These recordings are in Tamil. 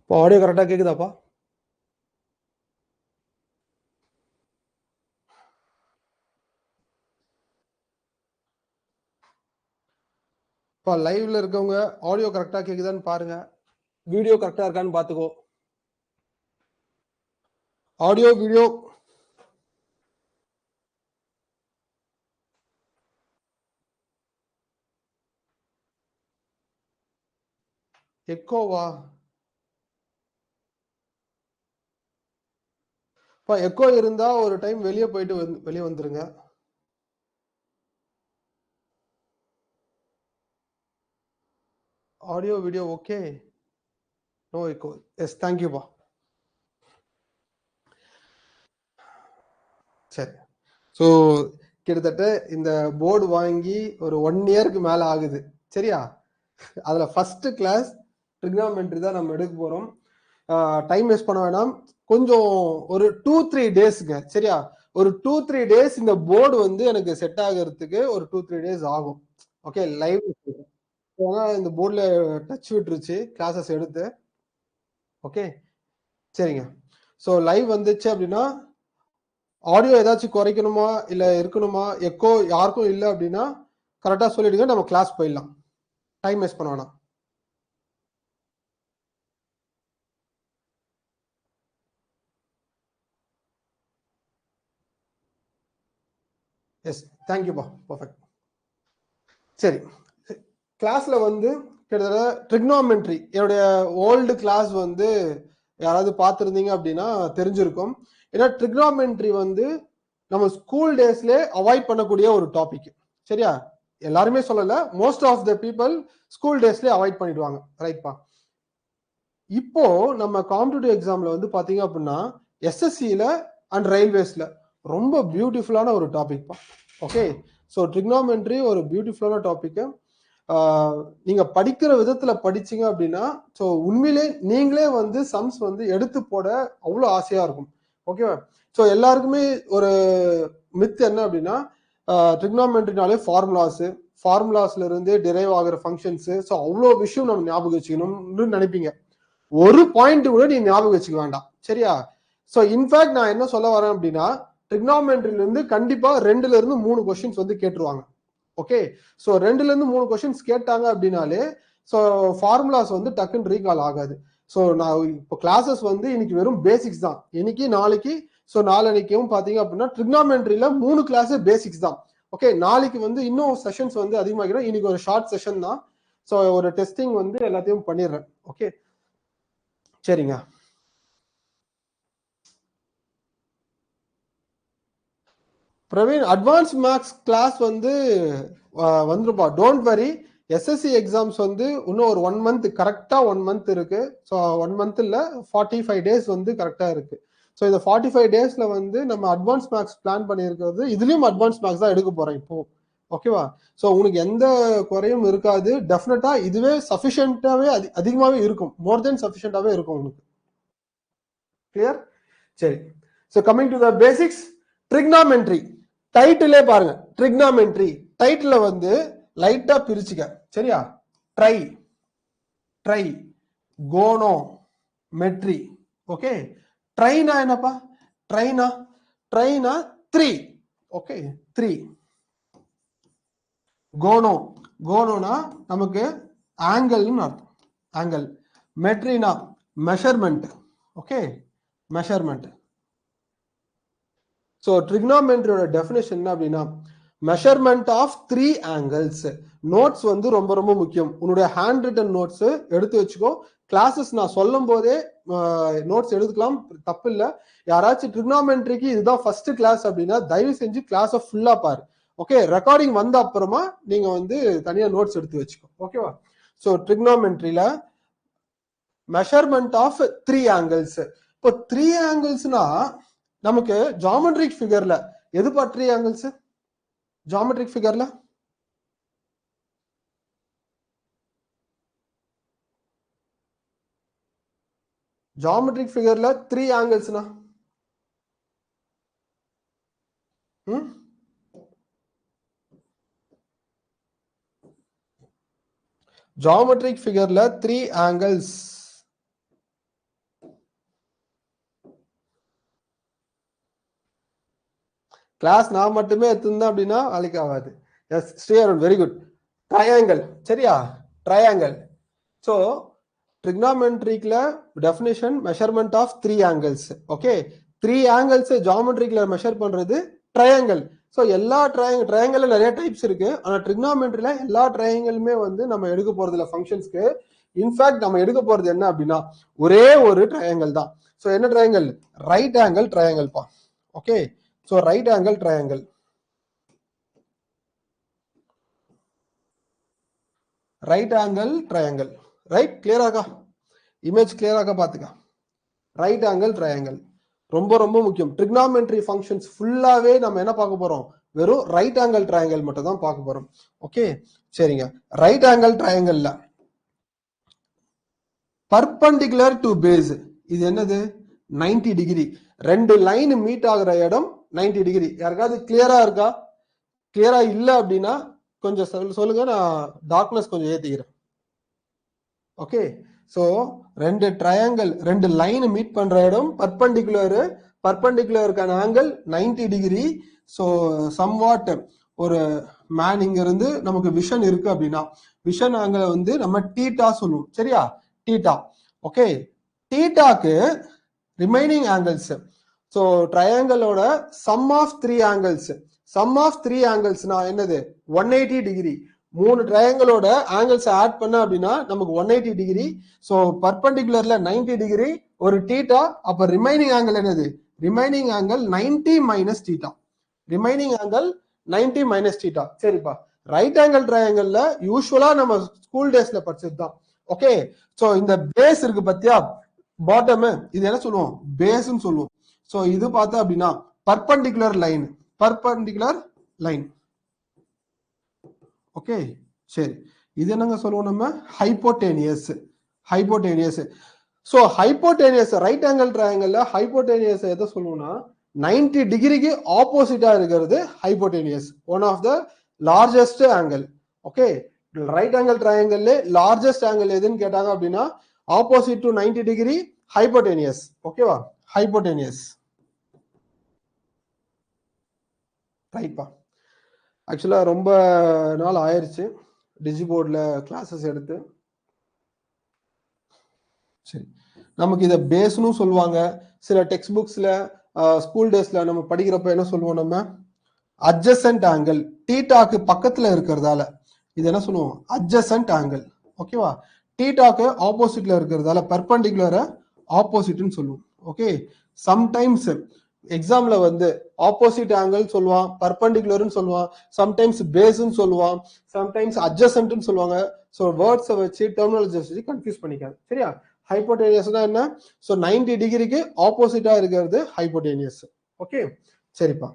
இப்போ ஆடியோ கரெக்டாக கேட்குதாப்பா? இப்போ லைவ்ல இருக்கவங்க ஆடியோ கரெக்டாக கேட்குதான்னு பாருங்க. வீடியோ கரெக்டாக இருக்கான்னு பார்த்துக்கோ. ஆடியோ வீடியோ எக்கோவா? இப்போ எக்கோ இருந்தா ஒரு டைம் வெளியே போயிட்டு வெளியே வந்துருங்க. Audio video okay, no echo. Yes, தேங்க்யூப்பா. சரி. ஸோ கிட்டத்தட்ட இந்த போர்டு வாங்கி ஒரு 1 இயருக்கு மேலே ஆகுது. சரியா? அதில் ஃபர்ஸ்ட் கிளாஸ் ட்ரிக்னாமெட்ரி தான் நம்ம எடுக்க போகிறோம். டைம் வேஸ்ட் பண்ண வேணாம். கொஞ்சம் ஒரு 2-3 டேஸ்ங்க. சரியா? ஒரு 2-3 டேஸ் இந்த போர்டு வந்து எனக்கு செட் ஆகிறதுக்கு ஒரு 2-3 டேஸ் ஆகும். ஓகே, லைவ் ஏன்னா இந்த போர்டில் டச் விட்டுருச்சு கிளாஸஸ் எடுத்து. ஓகே, சரிங்க. ஸோ லைவ் வந்துச்சு அப்படின்னா ஆடியோ ஏதாச்சும் குறைக்கணுமா இல்லை இருக்கணுமா, எக்கோ யாருக்கும் இல்லை அப்படின்னா கரெக்டாக சொல்லிடுங்க, நம்ம கிளாஸ் போயிடலாம். டைம் வேஸ்ட் பண்ண வேணாம். எஸ், தேங்க்யூப்பா. பர்ஃபெக்ட். சரி, கிளாஸ்ல வந்து கிட்டத்தட்ட ட்ரிக்னாமெட்ரி என்னுடைய ஓல்டு கிளாஸ் வந்து யாராவது பார்த்துருந்தீங்க அப்படின்னா தெரிஞ்சிருக்கும். ஏன்னா ட்ரிக்னாமெட்ரி வந்து நம்ம ஸ்கூல் டேஸ்ல அவாய்ட் பண்ணக்கூடிய ஒரு டாபிக். சரியா? எல்லாருமே சொல்லல, most of the people school டேஸ்ல அவாய்ட் பண்ணிடுவாங்க. ரைட்பா? இப்போ நம்ம காம்படிட்டிவ் எக்ஸாம்ல வந்து பாத்தீங்க அப்படின்னா எஸ்எஸ்சியில அண்ட் ரயில்வேஸ்ல ரொம்ப பியூட்டிஃபுல்லான ஒரு டாபிக். ஓகே, ஸோ ட்ரிக்னாமெட்ரி ஒரு பியூட்டிஃபுல்லான டாபிக். நீங்க படிக்கிற விதத்துல படிச்சீங்க அப்படின்னா ஸோ உண்மையிலே நீங்களே வந்து சம்ஸ் வந்து எடுத்து போட அவ்வளோ ஆசையா இருக்கும். ஓகேவா? ஸோ எல்லாருக்குமே ஒரு மித் என்ன அப்படின்னா ட்ரிக்னாமெட்ரினாலே ஃபார்முலாஸ்ல இருந்து டிரைவ் ஆகிற ஃபங்க்ஷன்ஸ், ஸோ அவ்வளோ விஷயம் நம்ம ஞாபகம் வச்சுக்கணும்னு நினைப்பீங்க. ஒரு பாயிண்ட் கூட நீ ஞாபகம் வச்சுக்க வேண்டாம். சரியா? சோ இன்ஃபேக்ட் நான் என்ன சொல்ல வரேன் அப்படின்னா ட்ரிக்னாமெட்ரில இருந்து கண்டிப்பா 2ல இருந்து 3 கொஸ்டின்ஸ் வந்து கேட்டுருவாங்க. ஓகே, சோ 2ல இருந்து 3 கொஸ்டின்ஸ் கேட்டாங்க அப்படின்னாலே சோ ஃபார்முலாஸ் வந்து டக்குன்னு ரீகால் ஆகாது. சோ நான் இப்போ கிளாஸஸ் வந்து இன்னைக்கு வெறும் பேசிக்ஸ் தான். இன்னைக்கு நாளைக்கு சோ நாளைக்கும் பாத்தீங்க அப்படின்னா ட்ரிக்னாமெட்ரியில 3 கிளாஸ் பேசிக்ஸ் தான். ஓகே, நாளைக்கு வந்து இன்னும் செஷன்ஸ் வந்து அதிகமாகிடும். இன்னைக்கு ஒரு ஷார்ட் செஷன் தான். சோ ஒரு டெஸ்டிங் வந்து எல்லாத்தையும் பண்ணிடுறேன். ஓகே, சரிங்க. பிரவீன், அட்வான்ஸ் மேக்ஸ் கிளாஸ் வந்து வந்துருப்பா, டோன்ட் வரி. எஸ்எஸ்சி எக்ஸாம்ஸ் வந்து இன்னும் ஒரு 1 மந்த், கரெக்டா 1 மந்த் இருக்கு. ஸோ 1 மந்த் இல்ல, 45 டேஸ் வந்து கரெக்டா இருக்கு. ஸோ இந்த 45 டேஸ்ல வந்து நம்ம அட்வான்ஸ் மேக்ஸ் பிளான் பண்ணியிருக்கிறது, இதுலயும் அட்வான்ஸ் மேக்ஸ் தான் எடுக்க போறேன் இப்போ. ஓகேவா? ஸோ உனக்கு எந்த குறையும் இருக்காது. டெஃபினட்டா இதுவே சஃபிஷியன்டாவே அதிகமாவே இருக்கும், மோர் தென் சஃபிஷியன்டாவே இருக்கும் உனக்கு. கிளியர்? சரி. So coming to the basics, trigonometry. டைட்டிலே பாருங்க, ட்ரிக்னாமெட்ரி. டைட்டில வந்து லைட்டா பிரிச்சுக்க. சரியா? Tri, tri, gono, metry. Okay, ட்ரைனா என்னப்பா? ட்ரைனா ட்ரைனா 3. ஓகே, 3. கோனோ, கோனோனா நமக்கு ஆங்கிள்னு அர்த்தம், ஆங்கிள். மெட்ரினா மெஷர்மெண்ட். Okay, measurement. ஸோ ட்ரிக்னாமெட்ரியோட டெஃபினேஷன் என்ன அப்படின்னா மெஷர்மெண்ட் ஆஃப் 3 ஆங்கிள்ஸ். நோட்ஸ் வந்து ரொம்ப ரொம்ப முக்கியம். உன்னுடைய ஹேண்ட் ரிட்டன் நோட்ஸ் எடுத்து வச்சுக்கோ. கிளாஸஸ் நான் சொல்லும் போதே நோட்ஸ் எடுத்துக்கலாம், தப்பு இல்லை. யாராச்சும் ட்ரிக்னாமெட்ரிக்கு இதுதான் ஃபர்ஸ்ட் கிளாஸ் அப்படின்னா தயவு செஞ்சு கிளாஸை ஃபுல்லா பாரு. ஓகே, ரெக்கார்டிங் வந்த அப்புறமா நீங்க வந்து தனியா நோட்ஸ் எடுத்து வச்சுக்கோ. ஓகேவா? ஸோ ட்ரிக்னாமெட்ரியில மெஷர்மெண்ட் ஆஃப் 3 ஆங்கிள்ஸ். இப்போ 3 ஆங்கிள்ஸ்னா நமக்கு ஜாமெட்ரிக் ஃபிகர்ல எது 3 ஆங்கிள்ஸ்? ஜாமெட்ரிக் ஃபிகர்ல ஜாமெட்ரிக் ஃபிகர்ல 3 ஆங்கிள்ஸ்னா ஜாமெட்ரிக் ஃபிகர்ல 3 ஆங்கிள்ஸ். கிளாஸ் நான் மட்டுமே எடுத்துருந்தேன் அப்படின்னா வேலைக்கு ஆகாது. Yes Sri Arun, very good. Triangle, சரியா? ட்ரையாங்கிள். ஸோ ட்ரிக்னாமெட்ரிக்ல definition measurement of 3 angles. Okay, 3 angles ஜியோமெட்ரிக்ல மெஷர் பண்றது ட்ரையாங்கிள். ஸோ எல்லா ட்ரையாங்கிள் நிறைய டைப்ஸ் இருக்கு. ஆனா ட்ரிக்னாமெட்ரியில எல்லா ட்ரையாங்கிளுமே வந்து நம்ம எடுக்க போறது இல்லை ஃபங்க்ஷன்ஸ்க்கு. இன்ஃபேக்ட் நம்ம எடுக்க போறது என்ன அப்படின்னா ஒரே ஒரு ட்ரையாங்கிள் தான். ஸோ என்ன ட்ரையாங்கிள்? ரைட் ஆங்கிள் ட்ரையாங்கிள் பா. Okay, so right angle triangle. Right angle triangle. Right, கிளியராக்கா? இமேஜ் கிளியராக்கா? பாத்துக்க. ரைட் ஆங்கிள் ட்ரையாங்கிள் ரொம்ப ரொம்ப முக்கியம். ட்ரிக்னாமெட்ரி ஃபங்க்ஷன்ஸ் ஃபுல்லாவே நம்ம என்ன பார்க்க போறோம்? வெறும் ரைட் ஆங்கிள் ட்ரையாங்கிள் மட்டும் தான் பார்க்க போறோம். ஓகே, சரிங்க. ரைட் ஆங்கிள் ட்ரையாங்கிள்ல பர்பெண்டிகுலர் டு பேஸ், இது என்னது? 90 டிகிரி. ரெண்டு லைன் மீட் ஆகுற இடம் 90 டிகிரி. யாருக்காவது கிளியரா இருக்கா? கிளியரா இல்ல அப்படின்னா கொஞ்சம் சொல்லுங்க, நான் டார்க்னஸ் கொஞ்சம் ஏத்திக்கிறேன். ஓகே, சோ ரெண்டு ட்ரையாங்கிள், ரெண்டு லைன் மீட் பண்ற இடம் பர்பெண்டிகுலர். பர்பெண்டிகுலருக்கான ஆங்கிள் 90 டிகிரி. ஸோ சம்வாட் ஒரு மேன் இங்க இருந்து நமக்கு விஷன் இருக்கு அப்படின்னா விஷன் ஆங்கிள் வந்து நம்ம டீட்டா சொல்லுவோம், சரியா? டீட்டா. ஓகே, டீட்டாக்கு ரிமைனிங் ஆங்கிள்ஸ், ஸோ ட்ரையாங்கிளோட sum of 3 angles. Sum of 3 ஆங்கிள்ஸ்னா என்னது? 180 டிகிரி. மூணு ட்ரையாங்கிளோட ஆங்கிள்ஸ் ஆட் பண்ண அப்படின்னா நமக்கு 180 டிகிரி. ஸோ பர்பெண்டிகுலர்ல 90 டிகிரி, ஒரு டீட்டா. அப்ப ரிமைனிங் ஆங்கிள் என்னது? Remaining angle 90 minus theta. Remaining angle 90 minus theta. சரிப்பா, ரைட் ஆங்கிள் ட்ரையாங்கிள்ல யூஸ்வலா நம்ம ஸ்கூல் டேஸ்ல படிச்சது தான். ஓகே, சோ இந்த பேஸ் இருக்கு பத்தியா, பாட்டம், இது என்ன சொல்லுவோம்? பேஸ்ன்னு சொல்லுவோம். சோ இது பார்த்தா அப்படின்னா perpendicular line. Perpendicular line. Okay, சரி. இது என்னங்க சொல்லுவோம் நம்ம? Hypotenuse. Hypotenuse. So hypotenuse right angle ட்ரையாங்கிள்ல ஹைப்போடேனியஸ் எதை சொல்லுவோம்னா 90 டிகிரிக்கு ஆப்போசிட்டா இருக்கிறது hypotenuse. One of the largest angle. Okay, right angle triangle largest angle எதுன்னு கேட்டாங்க அப்படின்னா ஆப்போசிட் டு 90 டிகிரி ஹைப்போடேனியஸ். ஓகேவா? ஹைப்போடேனியஸ். ரைட்பா. ஆக்சுவலா ரொம்ப நாள் ஆயிருச்சு டிஜிபோர்ட்ல கிளாஸஸ் எடுத்து. சரி, நமக்கு இதை பேஸ்னு சொல்லுவாங்க. சில டெக்ஸ்ட் புக்ஸ்ல ஸ்கூல் டேஸ்ல நம்ம படிக்கிறப்ப என்ன சொல்லுவோம்? நம்ம அட்ஜசன்ட் ஆங்கிள், டீட்டாக்கு பக்கத்துல இருக்கிறதால இது என்ன சொல்லுவோம்? Adjacent angle. ஓகேவா? டீட்டாக்கு ஆப்போசிட்ல இருக்கிறதால பர்பெண்டிகுலரை ஆப்போசிட்னு சொல்லுவோம். ஓகே, சம்டைம்ஸ் எக்ஸாம்ல வந்து ஆப்போசிட் ஆங்கிள் சொல்லுவான், பர்பெண்டிகுலர்னு சொல்லுவான், சம்டைம்ஸ் பேஸ்ன்னு சொல்லுவான், சம்டைம்ஸ் அட்ஜசன்ட்னு சொல்லுவாங்க. ஸோ வேர்ட்ஸை வச்சு டெர்மினாலஜி வச்சு கன்ஃபியூஸ் பண்ணிக்காது, சரியா? ஹைப்போடேனியஸ்னா என்ன? ஸோ 90 டிகிரிக்கு ஆப்போசிட்டா இருக்கிறது ஹைப்போடேனியஸ். ஓகே, சரிப்பா.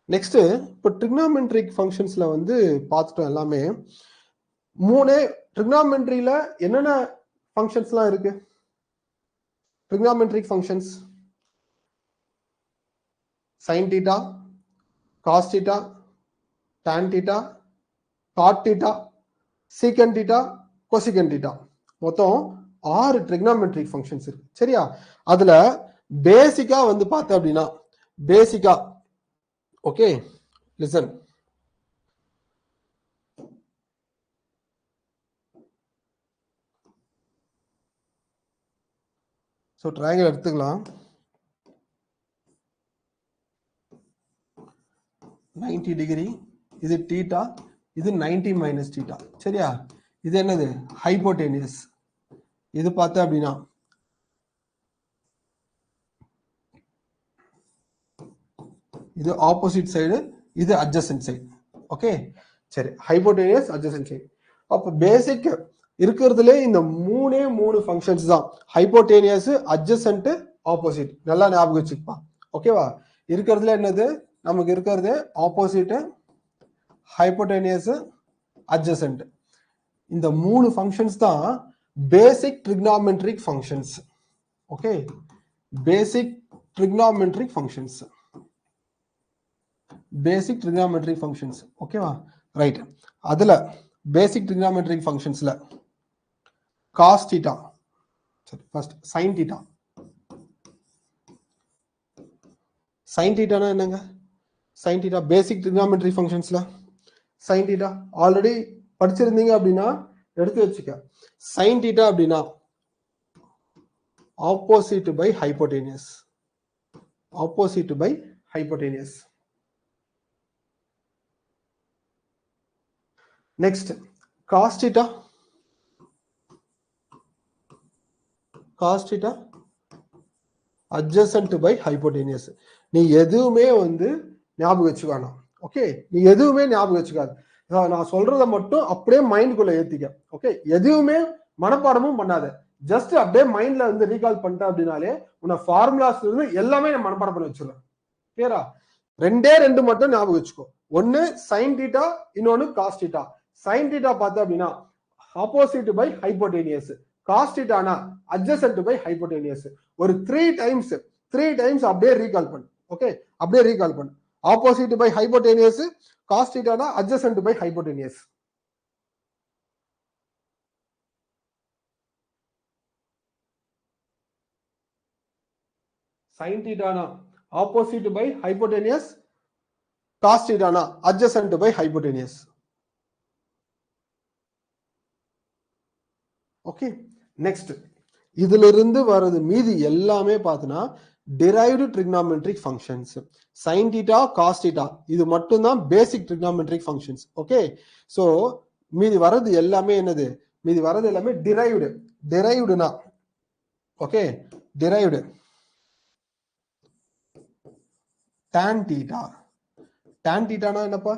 நெக்ஸ்ட், இப்போ ட்ரிக்னாமெட்ரிக் ஃபங்க்ஷன்ஸ்ல வந்து பார்த்துட்டோம் எல்லாமே. மூணு ட்ரிக்னாமெட்ரியில என்னென்ன ஃபங்க்ஷன்ஸ்லாம் இருக்கு? Trigonometric functions sin theta, cos theta, tan theta, cot theta, secant theta, cosecant theta. மொத்தம் 6 ட்ரிக்னாமெட்ரிக் ஃபங்க்ஷன்ஸ் இருக்கு, சரியா? அதுல பேசிக்கா வந்து பார்த்த அப்படின்னா பேசிக்கா, ஓகே லிசன். ஸோ ட்ரையாங்கிள் எடுத்துக்கலாம். 90 டிகிரி, இது டீட்டா, இது 90 மைனஸ் டீட்டா, சரியா? இது என்னது? ஹைப்போடேனியஸ். இது பார்த்தா அப்படின்னா இது ஆப்போசிட் சைடு, இது அட்ஜசன்ட் சைடு. ஓகே, சரி. Hypotenuse, adjacent side. அப்போ பேசிக் இருக்கிறதுல இந்த மூணு ஃபங்க்ஷன்ஸ் தான். Hypotenuse, adjacent, opposite. நல்லா ஞாபகம் வச்சுப்பா. ஓகேவா? இருக்கிறதுல என்னது நமக்கு இருக்கிறது? Opposite, hypotenuse, adjacent. இந்த மூணு ஃபங்க்ஷன்ஸ் தான் basic trigonometric functions. Okay, basic trigonometric functions. Basic trigonometric functions. ஓகேவா? ரைட். அதுல பேசிக் ட்ரிக்னாமெட்ரிக் ஃபங்க்ஷன்ஸ்ல cos theta, சரி first sin theta. sin theta னா என்னங்க? sin theta basic trigonometry functionsல sin theta ஆல்ரெடி படிச்சிருந்தீங்க அப்படின்னா எடுத்து வச்சுக்க. sin theta அப்படின்னா opposite by hypotenuse. Opposite by hypotenuse. Next, cos theta. Cos theta adjacent by hypotenuse. நீ எதுவுமே வந்து ஞாபகம் வச்சுக்கானா. ஓகே, நீ எதுவுமே ஞாபகம் வச்சுக்காது. நான் சொல்றத மட்டும் அப்படியே மைண்ட்குள்ள ஏத்திக்க. ஓகே, எதுவுமே மனப்பாடமும் பண்ணாத. ஜஸ்ட் அப்படியே மைண்ட்ல வந்து ரீகால் பண்ணிட்ட அப்படின்னாலே உன்னை ஃபார்முலாஸ்ல இருந்து எல்லாமே நான் மனப்பாடம் பண்ணி வச்சிருவேன். கிளியரா? ரெண்டு மட்டும் ஞாபகம் வச்சுக்கோ. ஒன்னு sin theta, இன்னொன்னு cos theta. sin theta பார்த்தா அப்படின்னா ஆப்போசிட் பை ஹைபோடெனியஸ். cos theta னா adjacent by hypotenuse. ஒரு 3 டைம்ஸ் அப்படியே ரீகால் பண்ணு. ஓகே, அப்படியே ரீகால் பண்ணு. ஆப்போசிட் பை ஹைபோடெனியஸ், cos theta னா adjacent by hypotenuse. sin theta னா opposite by hypotenuse, cos theta னா adjacent by hypotenuse. Okay, next இதுல இருந்து வர்றது மீதி எல்லாமே பார்த்தனா derived trigonometric functions. sin theta, cos theta இது மட்டும் தான் basic trigonometric functions. Okay, so மீதி வர்றது எல்லாமே என்னது? மீதி வர்றது எல்லாமே derived. derived-னா ஓகே, derived tan theta. tan theta னா என்னப்பா?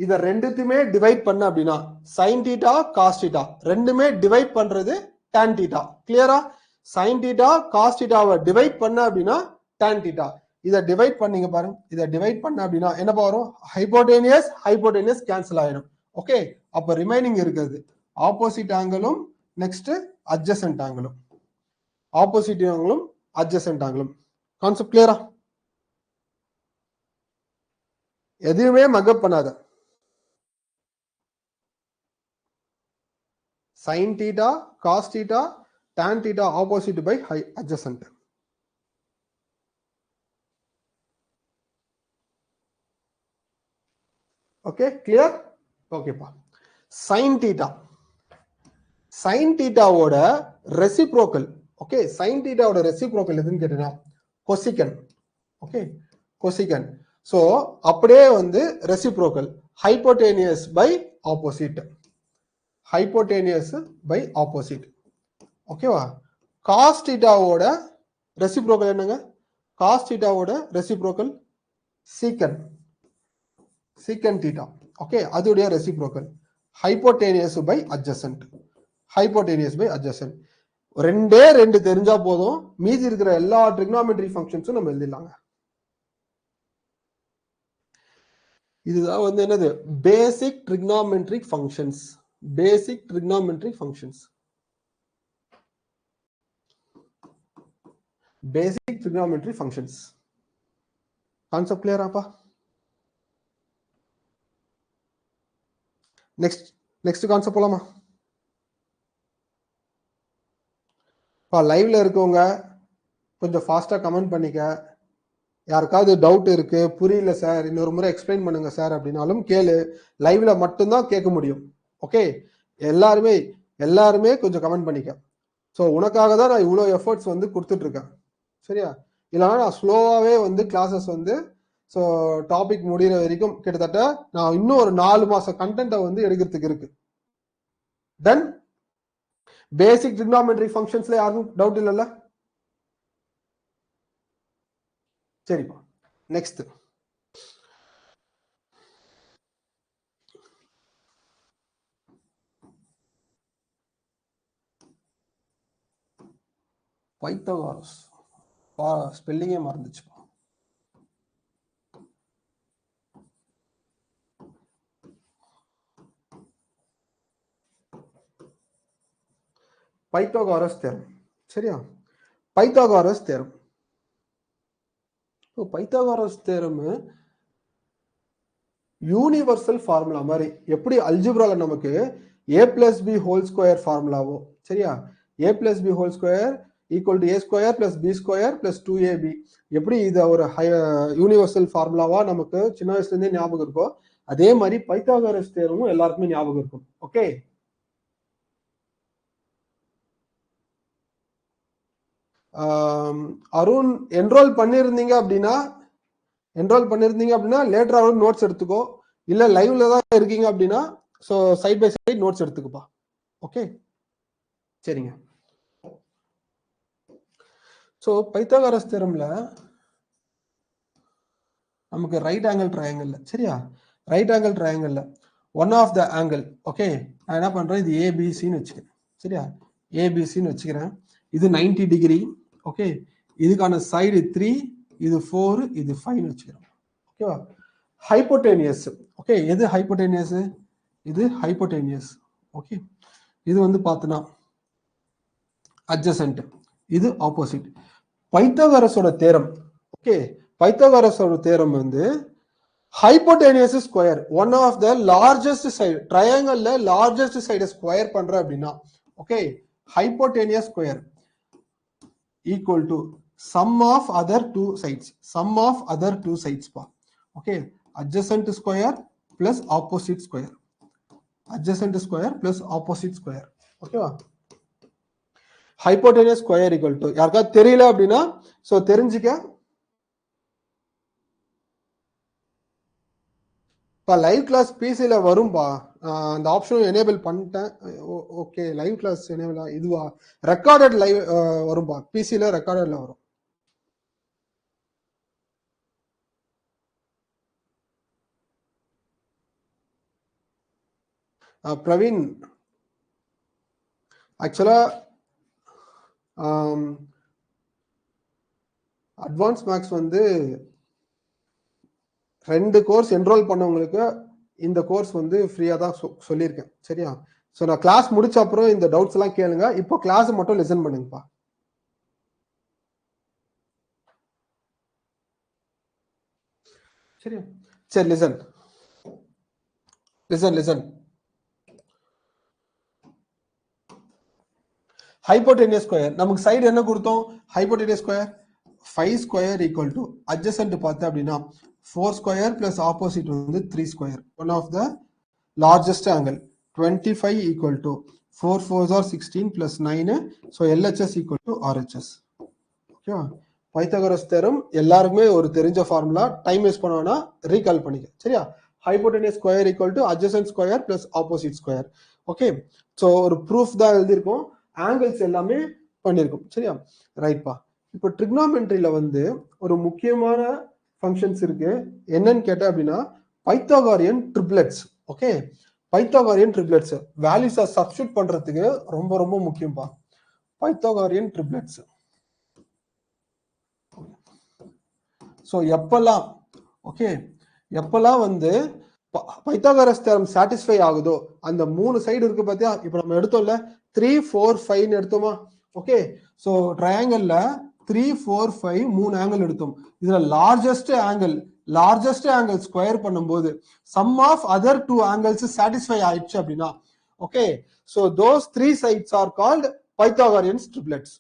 இத ரெண்டுத்துமே டிவைட் பண்ண அப்படின்னா sin theta, cos theta ரெண்டுமே டிவைட் பண்றது tan theta. கிளியரா? sin theta, cos theta-வை டிவைட் பண்ண அப்படின்னா tan theta. இத டிவைட் பண்ணீங்க பாருங்க. இத டிவைட் பண்ண அப்படின்னா என்ன வரும்? ஹைபோடெனியஸ் கேன்சல் ஆயிடும். ஓகே, அப்ப ரிமைனிங் இருக்குது ஆப்போசிட் ஆங்கிளும் நெக்ஸ்ட் அட்ஜசன்ட் ஆங்கிளும். ஆப்போசிட் ஆங்கிளும் அட்ஜசன்ட் ஆங்கிளும். கான்செப்ட் கிளியரா? எதுவுமே மக்கப் பண்ணாத. sin theta, cos theta, tan theta opposite by adjacent. Okay, clear? Okay pa. sin theta. sin theta ஓட reciprocal. Okay, sin theta ஓட reciprocal எதுன்னு கேட்டா cosecant. Okay, cosecant. So அப்படியே வந்து reciprocal hypotenuse by opposite. hypotenuse by opposite. ஓகேவா? cos theta ஓட reciprocal என்னங்க? cos theta ஓட reciprocal secant. secant theta. Okay, அதுடைய reciprocal hypotenuse by adjacent. hypotenuse by adjacent. ரெண்டு தெரிஞ்சா போதும், மீதி இருக்கிற எல்லா trigonometry functionsம் நம்ம எழுதிடலாங்க. இதுதான் வந்து என்னது? basic trigonometric functions. basic trigonometric functions. basic trigonometry functions. Concept clear ஆப்பா? நெக்ஸ்ட் கான்செப்ட் போலாமா? லைவ்ல இருக்கவங்க கொஞ்சம் ஃபாஸ்டா கமெண்ட் பண்ணிக்க. யாருக்காவது டவுட் இருக்கு, புரியல சார், இன்னொரு முறை எக்ஸ்பிளைன் பண்ணுங்க சார் அப்படின்னாலும் கேளு. லைவ்ல மட்டும்தான் கேட்க முடியும். ஓகே, எல்லாருமே கொஞ்சம் கமெண்ட் பண்ணிக்க. ஸோ உனக்காக தான் நான் இவ்வளோ எஃபர்ட்ஸ் வந்து கொடுத்துட்டு இருக்கேன். சரியா? இல்லைன்னா நான் ஸ்லோவாகவே வந்து கிளாஸஸ் வந்து ஸோ டாபிக் முடிகிற வரைக்கும் கிட்டத்தட்ட நான் இன்னும் ஒரு 4 மாசம் கண்டென்ட்டை வந்து எடுக்கிறதுக்கு இருக்கு. தென் பேசிக் ட்ரிக்னாமெட்ரி ஃபங்க்ஷன்ஸ்ல யாரும் டவுட் இல்லைல்ல? சரிப்பா, நெக்ஸ்ட் பைத்தகாரஸ். ஸ்பெல்லிங்கே மறந்துச்சுப்பா. Pythagoras theorem. சரியா? Pythagoras theorem. Pythagoras theorem universal formula மாதிரி. எப்படி அல்ஜிப்ரால நமக்கு a plus b whole square ஃபார்முலாவோ, சரியா? a plus b whole square equal to a square plus b square plus 2ab. எப்படி இது ஒரு யூனிவர்சல் ஃபார்முலாவா நமக்கு சின்ன வயசுல இருந்தே ஞாபகம் இருக்கோ அதே மாதிரி பைத்தாகரஸ் தேற்றமும் எல்லாருக்குமே ஞாபகம் இருக்கும். ஓகே, அருண் என்ரோல் பண்ணிருந்தீங்க அப்படின்னா லேட்டர் அவரும் நோட்ஸ் எடுத்துக்கோ, இல்ல லைவ்ல தான் இருக்கீங்க அப்படின்னா so side by side notes எடுத்துக்கப்பா. ஓகே, சரிங்க. ஸோ பைத்தாகரஸ் தேரம்ல நமக்கு ரைட் ஆங்கிள் ட்ரையாங்கிள், சரியா, right angle triangle one of the angle, okay, நான் என்ன பண்றேன், இது ஏபிசின்னு வச்சுக்கிறேன், சரியா, ஏபிசின்னு வச்சுக்கிறேன். இது 90 டிகிரி, ஓகே, இதுக்கான சைடு 3, இது 4, இது 5 வச்சுக்கிறோம். ஓகேவா, ஹைப்போடேனியஸ், ஓகே, எது ஹைப்போடேனியஸ், இது ஹைப்போடேனியஸ். ஓகே, இது வந்து பார்த்தனா அட்ஜசன்ட், இது ஆப்போசிட். பைத்தாகரஸோட தேரம், ஓகே, பைத்தாகரஸோட தேரம் வந்து hypotenuse square one of the largest side, ட்ரையாங்கிள்ல லார்ஜஸ்ட் சைடு ஸ்கொயர் பண்ற அப்படின்னா, okay, hypotenuse square equal to sum of other two sides, sum of other two sides pa, okay, adjacent square plus opposite square, adjacent square plus opposite square. Okay va, hypotenuse square equal to யாருக்கா தெரியல அப்படின்னா சோ தெரிஞ்சுக்க, பா லைவ் கிளாஸ் பிசில வரும்பா, அந்த ஆப்ஷன் எனேபிள் பண்ணிட்டேன். ஓகே, லைவ் கிளாஸ் எனேபிள் இதுவா, ரெக்கார்டட் லைவ் வரும்பா, பிசில ரெக்கார்டட்ல வரும். பிரவீன், ஆக்சுவலா அட்வான்ஸ் மேக்ஸ் வந்து 2 கோர்ஸ் என்ரோல் பண்ணவங்களுக்கு இந்த கோர்ஸ் வந்து ஃப்ரீயா தான் சொல்லியிருக்கேன், சரியா. ஸோ நான் கிளாஸ் முடிச்ச அப்புறம் இந்த டவுட்ஸ் எல்லாம் கேளுங்க, இப்போ கிளாஸ் மட்டும் லிசன் பண்ணுங்கப்பா. சரியா, சரி, listen listen listen. Hypotenuse square நமக்கு சைடு என்ன கொடுத்தோம், hypotenuse square 5 square equal to adjacent பார்த்தேன் அப்படின்னா 4 ஸ்கொயர் பிளஸ் ஆப்போசிட் வந்து 3 square, one of the largest angle 25 equal to 4 4s are 16 plus 9, so LHS equal to RHS. ஓகேவா, பைத்தாகரஸ் தேரம் எல்லாருக்குமே ஒரு தெரிஞ்ச ஃபார்முலா, டைம் வேஸ்ட் பண்ணோம்னா ரீகால் பண்ணிக்க, சரியா. Hypotenuse square equal to adjacent square plus opposite square. Okay, so ஒரு ப்ரூஃப் தான் எழுதியிருக்கோம், ஆங்கிள்ஸ் எல்லாமே பண்ணியிருக்கோம், சரியா. ரைட்பா, இப்போ ட்ரிக்னாமெட்ரியில வந்து ஒரு முக்கியமான ஃபங்க்ஷன்ஸ் இருக்கு, என்னன்னு கேட்ட அப்படின்னா பைத்தாகாரியன் ட்ரிப்ளெட்ஸ். ஓகே, பைத்தாகாரியன் ட்ரிப்ளெட்ஸ் வேல்யூஸை சப்ஸ்டிட்யூட் பண்றதுக்கு ரொம்ப ரொம்ப முக்கியம்பா, பைத்தாகாரியன் ட்ரிப்ளெட்ஸ். ஸோ எப்பெல்லாம், ஓகே, எப்பெல்லாம் வந்து பைத்தாகரஸ் தேரம் சாட்டிஸ்ஃபை ஆகுதோ அந்த 3 சைடு இருக்கு பார்த்தியா, இப்போ நம்ம எடுத்தோம்ல 3 4 5 எடுத்தோமா. ஓகே, ஸோ ட்ரையாங்கிள்ல 3 4 5 3 ஆங்கிள் எடுத்தோம். இதுல லார்ஜஸ்ட் ஆங்கிள் ஸ்கொயர் பண்ணும்போது sum of other 2 angles satisfy ஆயிடுச்சு அப்படின்னா, okay, so those 3 sides are called Pythagorean triplets.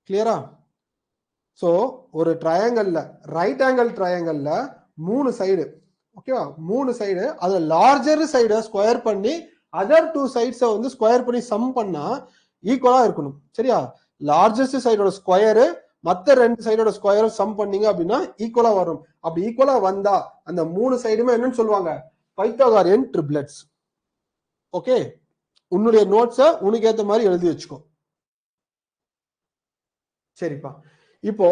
கிளியரா? ஸோ ஒரு ட்ரையாங்கிள்ல, ரைட் ஆங்கிள் ட்ரையாங்கிள்ல 3 சைடு, ஓகேவா, 3 சைடு, அதுல லார்ஜர் சைடை ஸ்கொயர் பண்ணி அதர் 2 சைட்ஸை வந்து ஸ்கொயர் பண்ணி சம் பண்ணா ஈக்குவலா இருக்கணும், சரியா. லார்ஜஸ்ட் சைடோட ஸ்கொயரு மற்ற 2 சைடோட ஸ்கொயரும் சம் பண்ணீங்க அப்படின்னா ஈக்குவலா வரும். அப்படி ஈக்குவலா வந்தா அந்த 3 சைடுமே என்னன்னு சொல்லுவாங்க, பைத்தாகோரியன் ட்ரிப்ளெட்ஸ். ஓகே, உன்னுடைய நோட்ஸை உனக்கு ஏத்த மாதிரி எழுதி வச்சுக்கோ, சரிப்பா. இப்போ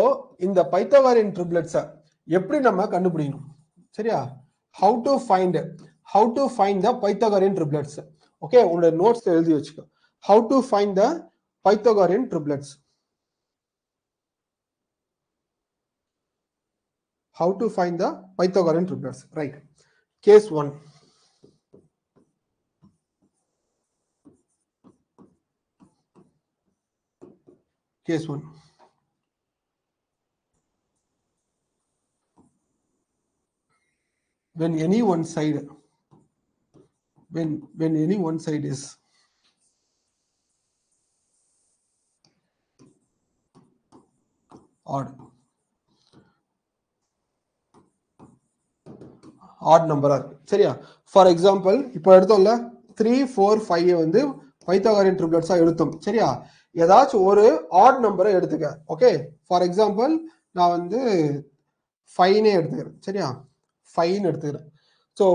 இந்த பைத்தாகோரியன் ட்ரிப்ளெட்ஸை எப்படி நம்ம கண்டுபிடிக்கணும், சரியா. How to find the Pythagorean triplets. Okay, உங்களுடைய நோட்ஸ் எழுதி வச்சுக்கோ, how to find the Pythagorean triplets. How to find the Pythagorean triplets, right? Case 1. Case 1. When any one side, when any one side is odd நம்பரா இருக்கு. சரியா? ஃபார் எக்ஸாம்பிள் இப்போ எடுத்தோம்ல 3 4 5 வந்து பைத்தாகோரியன் ட்ரிப்ளெட்ஸா எடுத்தோம். சரியா? ஏதாச்சும் ஒரு ஆட் நம்பரை எடுத்துக்க. ஓகே, ஃபார் எக்ஸாம்பிள் நான் வந்து 5 எடுத்துக்கிறேன். சரியா? 5 எடுத்துக்கிறேன். ஸோ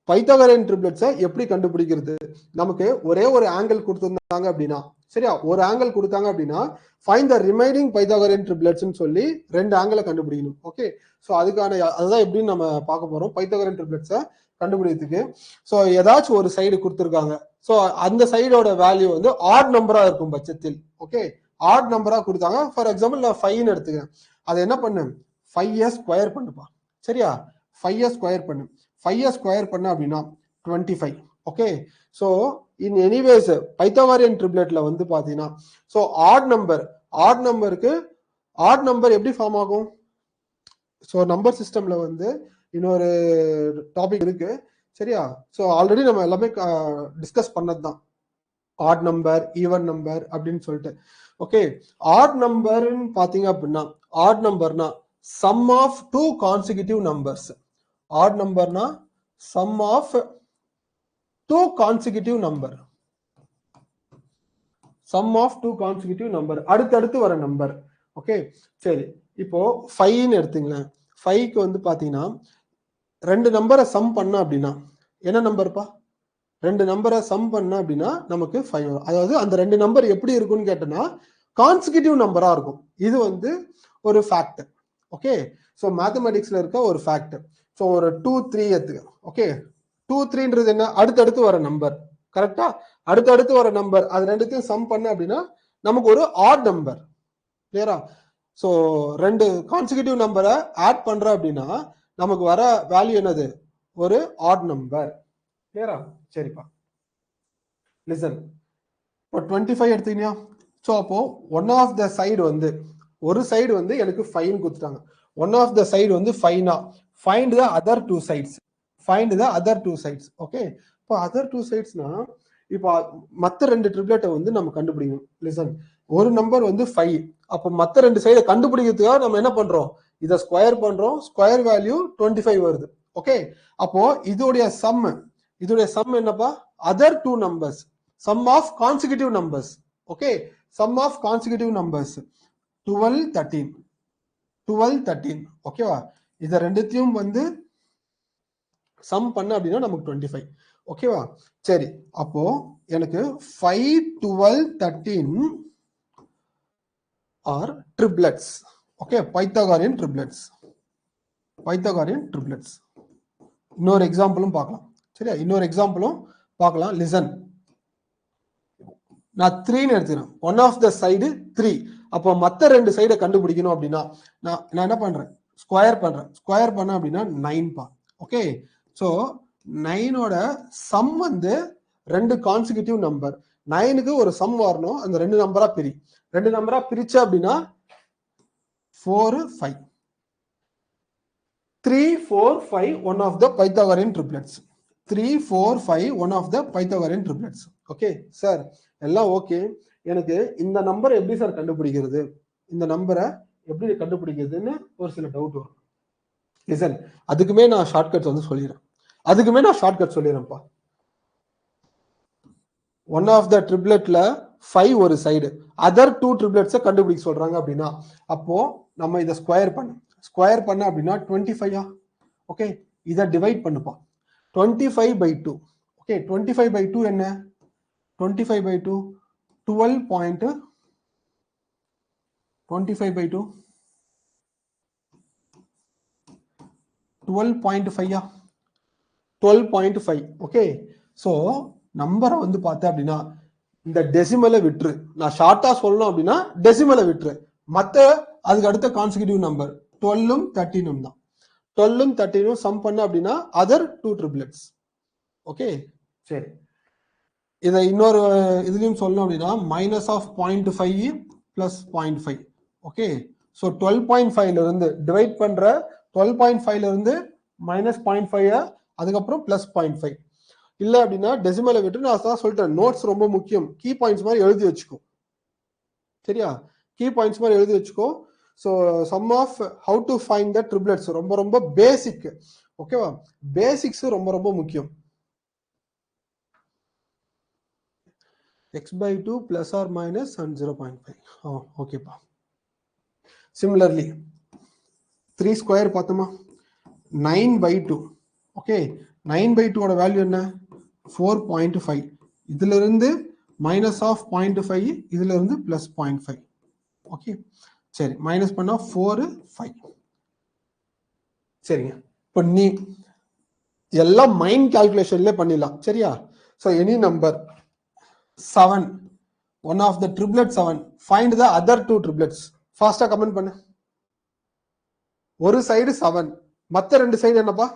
பைத்தாகோரியன் ட்ரிப்ளெட்ஸை எப்படி கண்டுபிடிக்கிறது? நமக்கு ஒரே ஒரு ஆங்கிள் கொடுத்துருந்தாங்க அப்படின்னா, சரியா, ஒரு ஆங்கிள் கொடுத்தாங்க அப்படின்னா ஃபைண்ட் த ரிமைனிங் பைத்தாகோரியன் ட்ரிப்ளெட்ஸ்னு சொல்லி ரெண்டு ஆங்கிளை கண்டுபிடிக்கணும். ஓகே, ஸோ அதுதான் எப்படின்னு நம்ம பார்க்க போறோம் பைத்தாகோரியன் ட்ரிப்ளெட்ஸை கண்டுபிடிக்கிறதுக்கு. ஸோ ஏதாச்சும் ஒரு சைடு கொடுத்துருக்காங்க. ஸோ அந்த சைடோட வேல்யூ வந்து ஆட் நம்பரா இருக்கும் பட்சத்தில். ஓகே, ஆட் நம்பரா கொடுத்தாங்க. ஃபார் எக்ஸாம்பிள் நான் 5 எடுத்துக்கிறேன். அதை என்ன பண்ணு, 5 ஸ்கொயர் பண்ணுப்பா. சரியா? 5 ஸ்கொயர் பண்ணு. 5 ஸ்கொயர் பண்ண அப்படின்னா 25. ஓகே, ஸோ இன் எனிவேஸ் பைத்தாகோரியன் ட்ரிப்ளெட்ல வந்து பாத்தீங்கன்னா, ஸோ ஆட் நம்பர் எப்படி ஃபார்ம் ஆகும்? ஸோ நம்பர் சிஸ்டம்ல வந்து இன்னொரு டாபிக் இருக்கு. சரியா? ஸோ ஆல்ரெடி நம்ம எல்லாமே டிஸ்கஸ் பண்ணது தான், ஆட் நம்பர், ஈவன் நம்பர் அப்படின்னு சொல்லிட்டு. ஓகே, ஆட் நம்பர்னு பாத்தீங்க அப்படின்னா, ஆட் நம்பர்னா sum of two consecutive numbers. Odd நம்பர்னா sum of two consecutive number. Sum of two consecutive number, அடுத்தடுத்து வர நம்பர். ஓகே, சரி, இப்போ 5 எடுத்துங்களேன். 5க்கு வந்து பாத்தீங்கன்னா ரெண்டு நம்பரை சம் பண்ண அப்படின்னா என்ன நம்பர்ப்பா? ரெண்டு நம்பரை சம் பண்ண அப்படின்னா நமக்கு 5 வரும். அதாவது அந்த ரெண்டு நம்பர் எப்படி இருக்கும்னு கேட்டோம்னா கான்சிக்யூட்டிவ் நம்பரா இருக்கும். இது வந்து ஒரு ஃபேக்ட். ஓகே, ஸோ மேத்தமெட்டிக்ஸ்ல இருக்க ஒரு ஃபேக்ட். ஸோ ஒரு 2 3 எடுத்துக்க. ஓகே, 2 3ன்றது என்ன? அடுத்தடுத்து வர நம்பர். கரெக்டா? அடுத்தடுத்து வர நம்பர், அது ரெண்டுத்தையும் சம் பண்ண அப்படின்னா நமக்கு ஒரு ஆட் நம்பர். கிளியரா? ஸோ ரெண்டு கான்சிக்யூட்டிவ் நம்பரை ஆட் பண்ற அப்படின்னா நமக்கு வர வேல்யூ என்னது? ஒரு ஆட் நம்பர். கிளியரா? சரிப்பா, லிசன். இப்போ 25 எடுத்தீங்கன்னா, ஸோ அப்போ ஒன் ஆஃப் த சைடு வந்து, ஒரு சைடு வந்து எனக்கு 5 கொடுத்துட்டாங்க. ஒன் ஆஃப் த சைடு வந்து 5னா find the other two sides. Find the other two sides. Okay, இப்போ அதர் டூ சைட்ஸ்னா இப்போ மற்ற ரெண்டு ட்ரிப்ளெட்டை வந்து நம்ம கண்டுபிடிக்கணும். லிசன், ஒரு நம்பர் வந்து 5. அப்போ மற்ற ரெண்டு சைடை கண்டுபிடிக்கிறதுக்காக நம்ம என்ன பண்றோம்? இதை ஸ்கொயர் பண்றோம். ஸ்கொயர் வேல்யூ 25 வருது. ஓகே, அப்போ இதோடைய சம் என்னப்பா? Other two numbers, sum of consecutive numbers. Okay, sum of consecutive numbers 12 13. ஓகேவா? இத ரெண்டுத்தையும் வந்து சம் பண்ண அப்படின்னா நமக்கு 25. ஓகேவா? சரி, அப்போ எனக்கு 5 12 13 are triplets. Okay, Pythagorean triplets. இன்னொரு எக்ஸாம்பிளும் பார்க்கலாம். சரியா? இன்னொரு எக்ஸாம்பிளும் பார்க்கலாம். லிசன், நான் 3 எடுத்துக்கிறேன். One of the side 3. அப்போ மற்ற ரெண்டு சைடை கண்டுபிடிக்கணும் அப்படின்னா நான் என்ன பண்றேன்? ஸ்கொயர் பண்ண அப்படின்னா 9 பா. ஓகே, ஸோ 9ஓட சம் வந்து ரெண்டு கான்சிக்யூட்டிவ் நம்பர். 9க்கு ஒரு சம் வரணும். அந்த ரெண்டு நம்பரா பிரிச்ச அப்படின்னா 4 5. 3 4 5 one of the Pythagorean triplets. 3 4 5 one of the Pythagorean triplets. Okay sir, எல்லாம் ஓகே. எனக்கு இந்த நம்பரை எப்படி சார் கண்டுபிடிக்கிறது? இந்த நம்பரை எப்படி கண்டுபிடிக்கிறதுன்னு ஒரு சில டவுட் வரும். லிசன், அதுக்குமே நான் ஷார்ட்கட்ஸ் வந்து சொல்லிடுறேன்ப்பா. ஒன் ஆஃப் த ட்ரிப்ளெட்ல 5 ஒரு சைடு, அதர் டூ ட்ரிப்ளெட்ஸை கண்டுபிடிக்க சொல்றாங்க அப்படின்னா அப்போ நம்ம இதை ஸ்கொயர் பண்ண அப்படின்னா 25. ஓகே, இதை டிவைட் பண்ணுப்பா. 25/2. ஓகே, 25/2 என்ன? 25/2 12.25/2 12.5. 12.5. ஓகே, ஸோ நம்பரை வந்து பார்த்தேன் அப்படின்னா இந்த டெசிமலை விட்டுரு. நான் ஷார்ட்டா சொல்லணும் அப்படின்னா டெசிமலை விட்டுரு. மற்ற அதுக்கு அடுத்த கான்சிக்யூட்டிவ் நம்பர் 12ம் 13ம் தான். 12ம் 13ம் சம் பண்ண அப்படின்னா அதர் டூ ட்ரிப்ளெட்ஸ். ஓகே, சரி, இதை இன்னொரு இதுலயும் சொல்லணும் அப்படின்னா minus of 0.5 plus 0.5. Okay, so 12.5ல இருந்து டிவைட் பண்ற 12.5ல இருந்து மைனஸ் 0.5 அதுக்கப்புறம் பிளஸ் 0.5. இல்ல அப்படின்னா டெசிமலை விட்டு நான் தான் சொல்லிட்டேன். நோட்ஸ் ரொம்ப முக்கியம். கீ பாயிண்ட்ஸ் மாதிரி எழுதி வச்சுக்கோ. சரியா? கீ பாயிண்ட்ஸ் மாதிரி எழுதி வச்சுக்கோ. So sum of how to find the triplets ரொம்ப ரொம்ப பேசிக். ஓகேவா, பேசிக்ஸ் ரொம்ப ரொம்ப முக்கியம். x by 2 plus or minus and 0.5. ஓகேப்பா. சிமிலர்லி 3 ஸ்கொயர் பார்த்தோமா, 9 by 2. ஓகே, 9 by 2 ஓட வேல்யூ என்ன, 4.5. இதுல இருந்து மைனஸ் ஆஃப் 0.5, இதுல இருந்து பிளஸ் 0.5. ஓகே, சரி, மைனஸ் பண்ணா 4, 5. சரிங்க, இப்போ நீ எல்லாம் மைண்ட் கால்குலேஷன்ல பண்ணிடலாம். சரியா? So any number 7, one of the triplet 7, find the other two triplets. ஃபாஸ்டா கமெண்ட் பண்ணு. ஒரு சைடு 7, மத்த ரெண்டு சைடு என்னப்பா?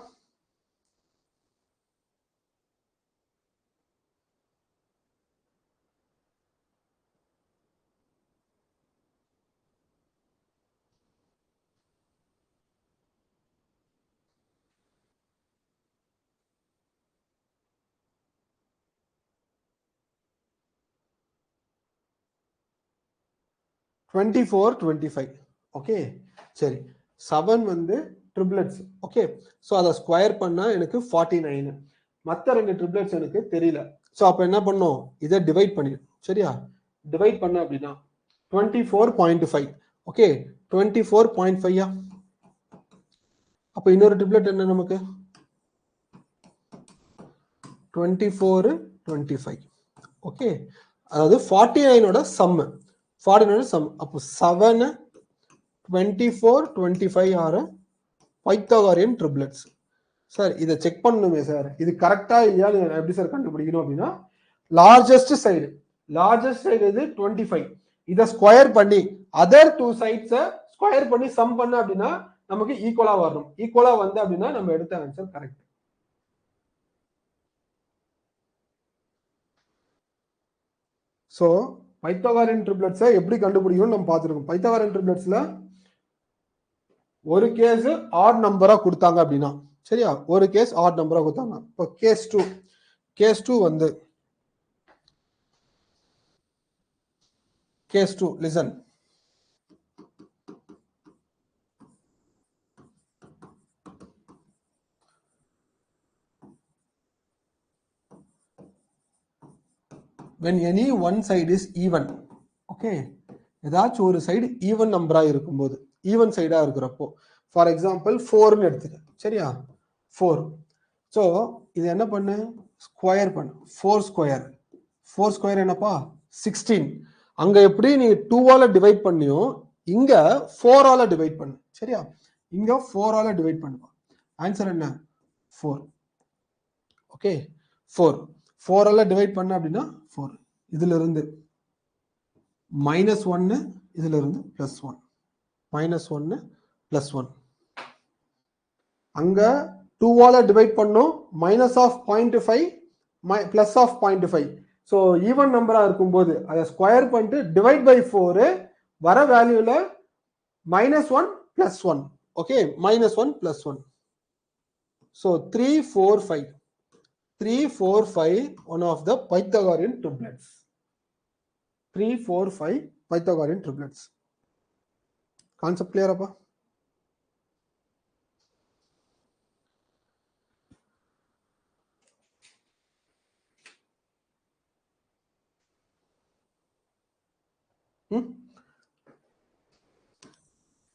Twenty five. ஓகே, சரி, 7 வந்து ட்ரிப்ளெட்ஸ். ஓகே, ஸோ அதை ஸ்கொயர் பண்ணா எனக்கு 49. மற்ற ரெண்டு ட்ரிப்ளெட்ஸ் எனக்கு தெரியல. ஸோ அப்போ என்ன பண்ணும், இதை டிவைட் பண்ணிடும். சரியா? டிவைட் பண்ண அப்படின்னா 24.5. ஓகே, 24.5. அப்போ இன்னொரு ட்ரிப்ளெட் என்ன நமக்கு 24, 25. ஓகே, அதாவது 49ஓட சம், 49 சம். அப்போ 7, 24, 25 ஆர் பைத்தாகோரியன் ட்ரிப்ளெட்ஸ். சார் இதை செக் பண்ணணுமே சார், இது கரெக்டா இல்லையா எப்படி சார் கண்டுபிடிக்கணும் அப்படின்னா, லார்ஜஸ்ட் சைடு இது 25. இதை ஸ்கொயர் பண்ணி அதர் டூ சைட்ஸை ஸ்கொயர் பண்ணி சம் பண்ண அப்படின்னா நமக்கு ஈக்குவலா வரணும். ஈக்குவலா வந்து அப்படின்னா நம்ம எடுத்த ஆன்சர் கரெக்ட். ஸோ பைத்தாகோரியன் ட்ரிப்ளெட்ஸை எப்படி கண்டுபிடிக்கணும்னு நம்ம பார்த்துருக்கோம். பைத்தாகோரியன் ட்ரிப்ளெட்ஸ்ல ஒரு கேஸ் ஆட் நம்பரா கொடுத்தாங்க அப்படின்னா, சரியா, ஒரு கேஸ் ஆட் நம்பரா கொடுத்தாங்க. இப்போ கேஸ் டூ வந்து case two listen. when any one side is even. Okay, ஏதாச்சும் ஒரு சைடு ஈவன் நம்பரா இருக்கும்போது, ஈவன் சைடா இருக்கிறப்போ, ஃபார் எக்ஸாம்பிள் 4ன்னு எடுத்துக்க. சரியா? 4. ஸோ இது என்ன பண்ணு, ஸ்கொயர் பண்ணு. 4 ஸ்கொயர் என்னப்பா 16. அங்க எப்படி நீ 2ஆல டிவைட் பண்ணியோ இங்க 4ஆல டிவைட் பண்ணு. சரியா? இங்க 4ஆல டிவைட் பண்ணுவா. ஆன்சர் என்ன 4. ஓகே, 4ஆல டிவைட் பண்ண அப்படின்னா 4. இதுல இருந்து -1, இதுல இருந்து +1. -1, +1. அங்க 2ஆல டிவைட் பண்ணோம், minus of 0.5, plus of 0.5. So even நம்பரா இருக்கும்போது அதை ஸ்கொயர் பண்ணிட்டு டிவைட் பை 4, வர வேல்யூல -1, +1. Okay, -1, +1. So 3, 4, 5. 3, 4, 5, one of the Pythagorean triplets. 3, 4, 5 Pythagorean triplets. Concept clear அப்பா?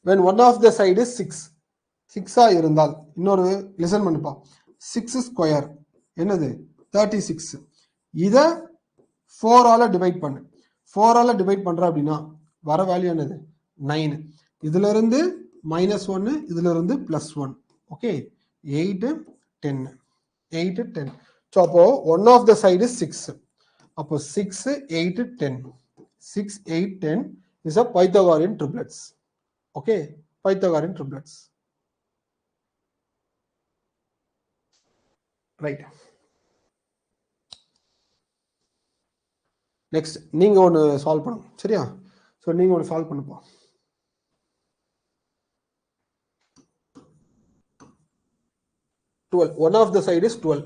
When one of the side is 6, 6 இருந்தால், இன்னொரு லிசன் பண்ணுப்பா, 6 ஸ்கொயர் என்னது 36. இதை 4ஆல டிவைட் பண்ணு. 4ஆல டிவைட் பண்ற அப்படின்னா வர வேல்யூ என்னது 9. இதுல இருந்து -1, இதுல இருந்து +1. ஓகே, 8, 10. 8, 10. ஸோ அப்போ ஒன் ஆஃப் த சைடு 6. அப்போ 6, 8, 10. 6, 8, 10 is a Pythagorean triplets. Okay, Pythagorean triplets. Right. Next நீங்க ஒன்று சால்வ் பண்ணுங்க. சரியா? ஸோ நீங்க ஒன்று சால்வ் பண்ணுப்பா. One of the side is 12.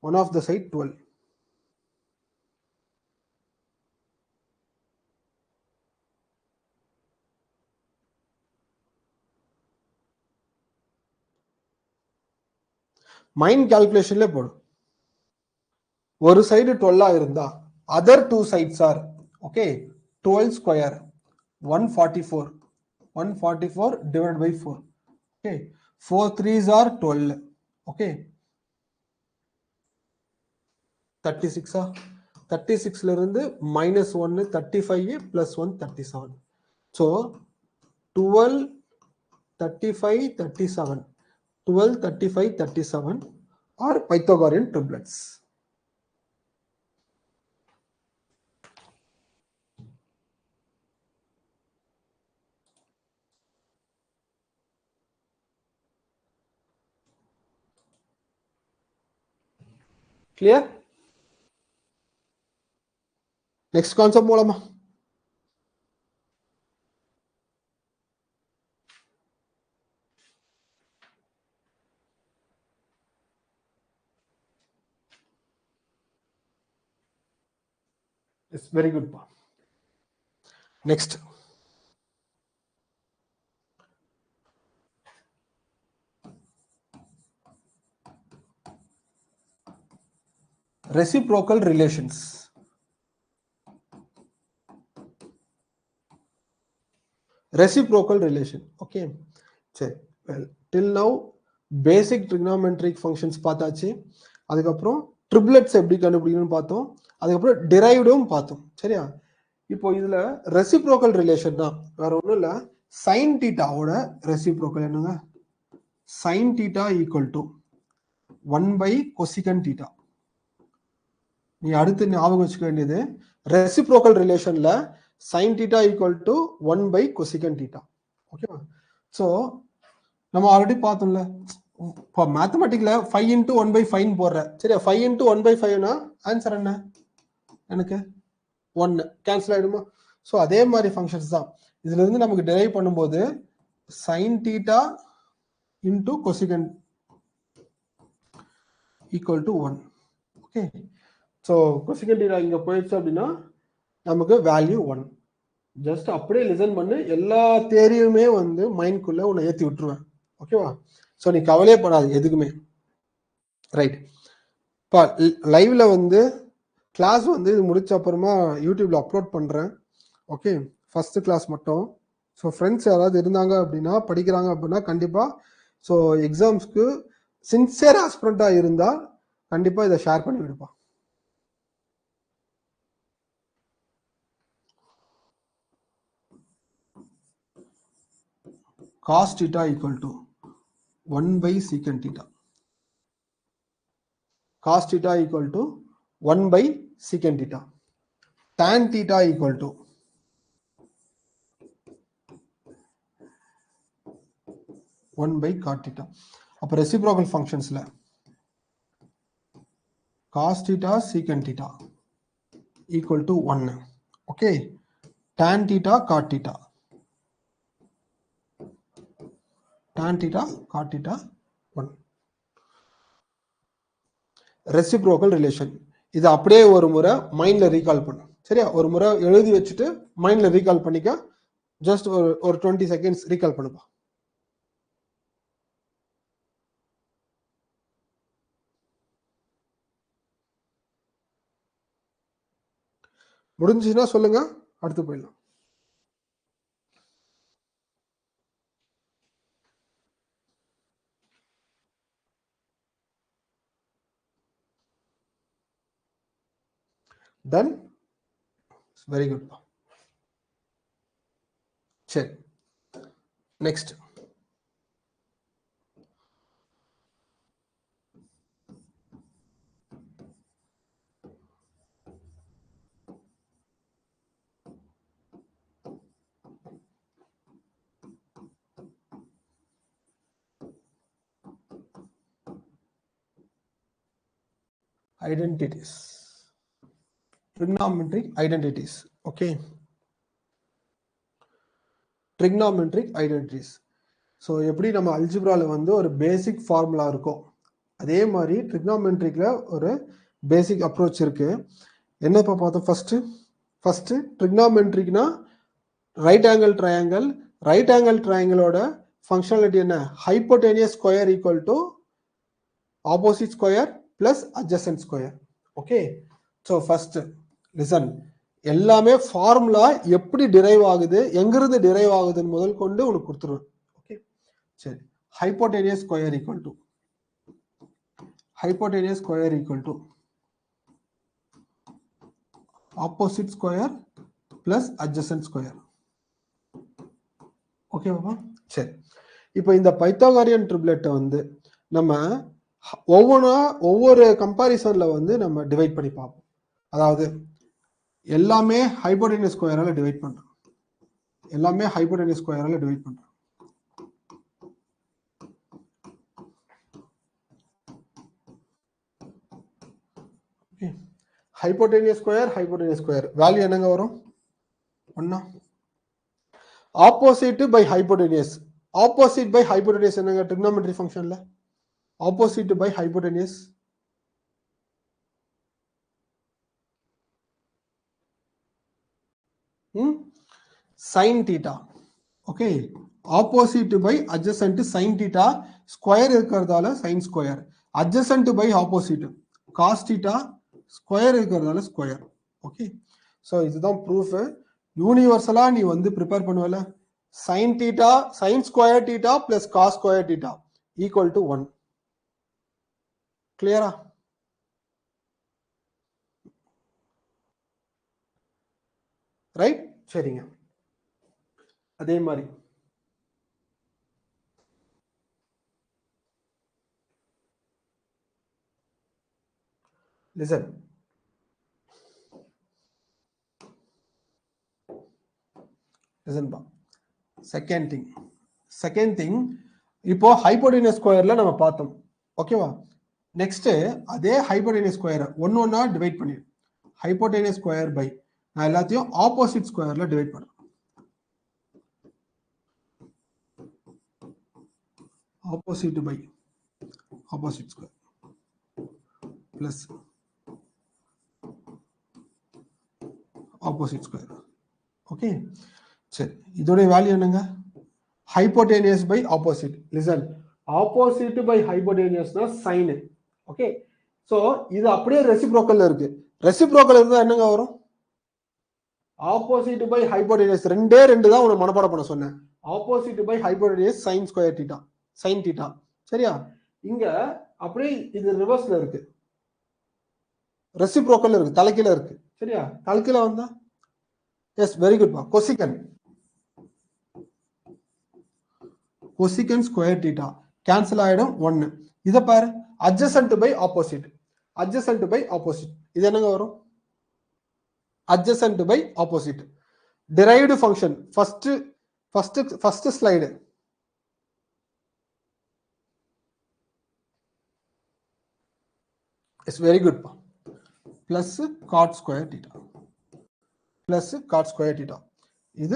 One of the side 12. Mind கால்குலேஷன்ல போடும். ஒரு சைடு 12 இருந்தா other two sides are okay 12 square 144 divided by 4 okay 4 3s are 12 okay 36 36 ல இருந்து -1 35 plus 1 37 so 12 35 37 12 35 37 are Pythagorean triplets. Clear? Next concept மூலமா it's very good. Next reciprocal relations. Reciprocal relation. Okay. Well, till now basic trigonometric functions பார்த்தாச்சு. அதுக்கப்புறம் ட்ரிப்ளெட்ஸ் எப்படி கண்டுபிடிக்கணும்னு பார்த்தோம். அதுக்கப்புறம் டிரைவ்டும் பார்த்தோம். சரியா? இப்போ இதுல ரெசிப்ரோக்கல் ரிலேஷன் தான், வேற ஒன்றும் இல்லை. சைன் தீட்டாவோட ரெசிப்ரோக்கல் என்னங்க? Sine theta equal to 1 cosecant theta. நீ அடுத்து ஞாபகம் வச்சுக்க வேண்டியது ரெசிப்ரோக்கல் ரிலேஷன்ல sine theta equal to 1 cosecant theta. ஓகேவா? ஸோ நம்ம ஆல்ரெடி பார்த்தோம்ல, இப்போ மேத்தமெட்டிக்ல 5 × 1/5 போடுறேன். சரியா? 5 × 1/5னா ஆன்சர் என்ன? எனக்கு 1 கேன்சல் ஆயிடுமா? ஸோ அதே மாதிரி ஃபங்க்ஷன்ஸ் தான் இதுல இருந்து நமக்கு டெரைவ் பண்ணும்போது sine theta into cosecant equal to 1. Okay. So cosecant theta இங்க போயிடுச்சு அப்படின்னா நமக்கு வேல்யூ 1. ஜஸ்ட் அப்படியே லிசன் பண்ணு, எல்லா தேரியுமே வந்து மைண்ட்குள்ள உன்னை ஏற்றி விட்டுருவேன். ஓகேவா? ஸோ நீ கவலையே படாது எதுக்குமே. ரைட். இப்போ லைவ்ல வந்து கிளாஸ் வந்து இது முடிச்ச அப்புறமா யூடியூப்ல அப்லோட் பண்றேன். ஓகே, ஃபர்ஸ்ட் கிளாஸ் மட்டும். ஸோ ஃப்ரெண்ட்ஸ் யாராவது இருந்தாங்க அப்படின்னா, படிக்கிறாங்க அப்படின்னா கண்டிப்பா ஸோ எக்ஸாம்ஸ்க்கு சின்சியர் ஆஸ்பிரண்டா இருந்தா கண்டிப்பா இதை ஷேர் பண்ணி விடுப்பா. cos theta equal to 1/secant theta. Cos theta equal to 1/secant theta. Tan theta equal to 1/cot theta. அப்போ ரெசிப்ரோக்கல் ஃபங்க்ஷன்ஸ்ல cos theta secant theta equal to 1. Okay. tan theta cot theta. tan theta cot theta 1. Reciprocal relation. இது அப்படியே ஒரு முறை மைண்ட்ல ரீகால் பண்ணும். சரியா? ஒரு முறை எழுதி வச்சுட்டு மைண்ட்ல ரீகால் பண்ணிக்க. ஜஸ்ட் ஒரு 20 செகண்ட்ஸ் ரீகால் பண்ணுப்பா. முடிஞ்சுன்னா சொல்லுங்க, அடுத்து போயிடலாம். Done? Very good. சரி, next identities, trigonometric identities. Okay, trigonometric identities. So எப்படி நம்ம அல்ஜிப்ரால வந்து ஒரு பேசிக் ஃபார்முலா இருக்கும், அதே மாதிரி ட்ரிக்னாமெட்ரிக்ல ஒரு பேசிக் அப்ரோச் இருக்கு. என்ன இப்போ பார்த்தோம்? ஃபர்ஸ்ட் ட்ரிக்னாமெட்ரிக்னா right angle triangle. Right angle ட்ரையாங்கிளோட ஃபங்க்ஷனாலிட்டி என்ன? Hypotenuse square equal to opposite square plus adjacent square. Okay, so first listen, எல்லாமே ஃபார்முலா எப்படி டிரைவ் ஆகுது, எங்கிருந்து டிரைவ் ஆகுதுன்னு முதல் கொண்டு உனக்கு கொடுத்துருவேன். ஓகே, சரி. hypotenuse square equal to opposite square plus adjacent square. Okay பாப்பா, சரி. இப்போ இந்த பைத்தாகோரியன் ட்ரிப்ளெட்டை வந்து நம்ம ஒவ்வொரு கம்பாரிசன்ல வந்து நம்ம டிவைட் பண்ணி பார்ப்போம். அதாவது எல்லாமே ஹைபோடெனியஸ் ஸ்கொயரால டிவைட் பண்றோம். ஹைபோடெனியஸ் ஸ்கொயர் வேல்யூ என்னங்க வரும்? 1. ஆப்போசிட் பை ஹைபோடெனியஸ் என்னங்க ட்ரிகோனோமெட்ரி ஃபங்க்ஷன்ல? Opposite by hypotenuse sin theta. Okay, opposite by adjacent sin theta, square இருக்கிறதால sin square, adjacent by opposite cos theta, square இருக்கிறதால ஸ்கொயர். ஓகே, ஸோ இதுதான் ப்ரூஃப். யூனிவர்சலா நீ வந்து ப்ரிப்பேர் பண்ணுவல, sin theta sin square theta plus cos square theta equal to 1. கிளியரா? ரைட், சரிங்க. அதே மாதிரி listen, பா. செகண்ட் திங் இப்போ ஹைபோடெனியஸ் ஸ்கொயர்ல நம்ம பார்த்தோம். ஓகேவா? நெக்ஸ்ட் அதே ஹைபோடெனியஸ் ஸ்கொயரை ஒன்னா டிவைட் பண்ணி, ஹைபோடெனியஸ் ஸ்கொயர் பை, நான் எல்லாத்தையும் ஆப்போசிட் ஸ்கொயர்ல டிவைட் பண்றேன். Opposite by opposite square plus opposite square. Okay, சரி. இதோட வேல்யூ என்னங்க? Hypotenuse by opposite. Listen, opposite by ஹைபோடெனியஸ்னா சைன். ஓகே, சோ இது அப்படியே ரெசிப்ரோக்கல்ல இருக்கு. ரெசிப்ரோக்கல் இருந்தா என்னங்க வரும்? Opposite by hypotenuse. ரெண்டே தான் உனக்கு மனப்பாடம் பண்ண சொன்னேன். Opposite by hypotenuse sine square theta, sine theta. சரியா? இங்க அப்படியே இது ரிவர்ஸ்ல இருக்கு, ரெசிப்ரோக்கல்ல இருக்கு, தலைக்கீழ இருக்கு. சரியா? தலைக்கீழ வந்தா எஸ், வெரி குட் பா. கொசிகன் ஸ்கொயர் தீட்டா கேன்சல் ஆயிடும் 1. இத பாரு, அட்ஜசன்ட் பை ஆப்போசிட். இது என்னங்க வரும்? adjacent by opposite. Derived function, first slide. It's very good. Plus cot square theta. This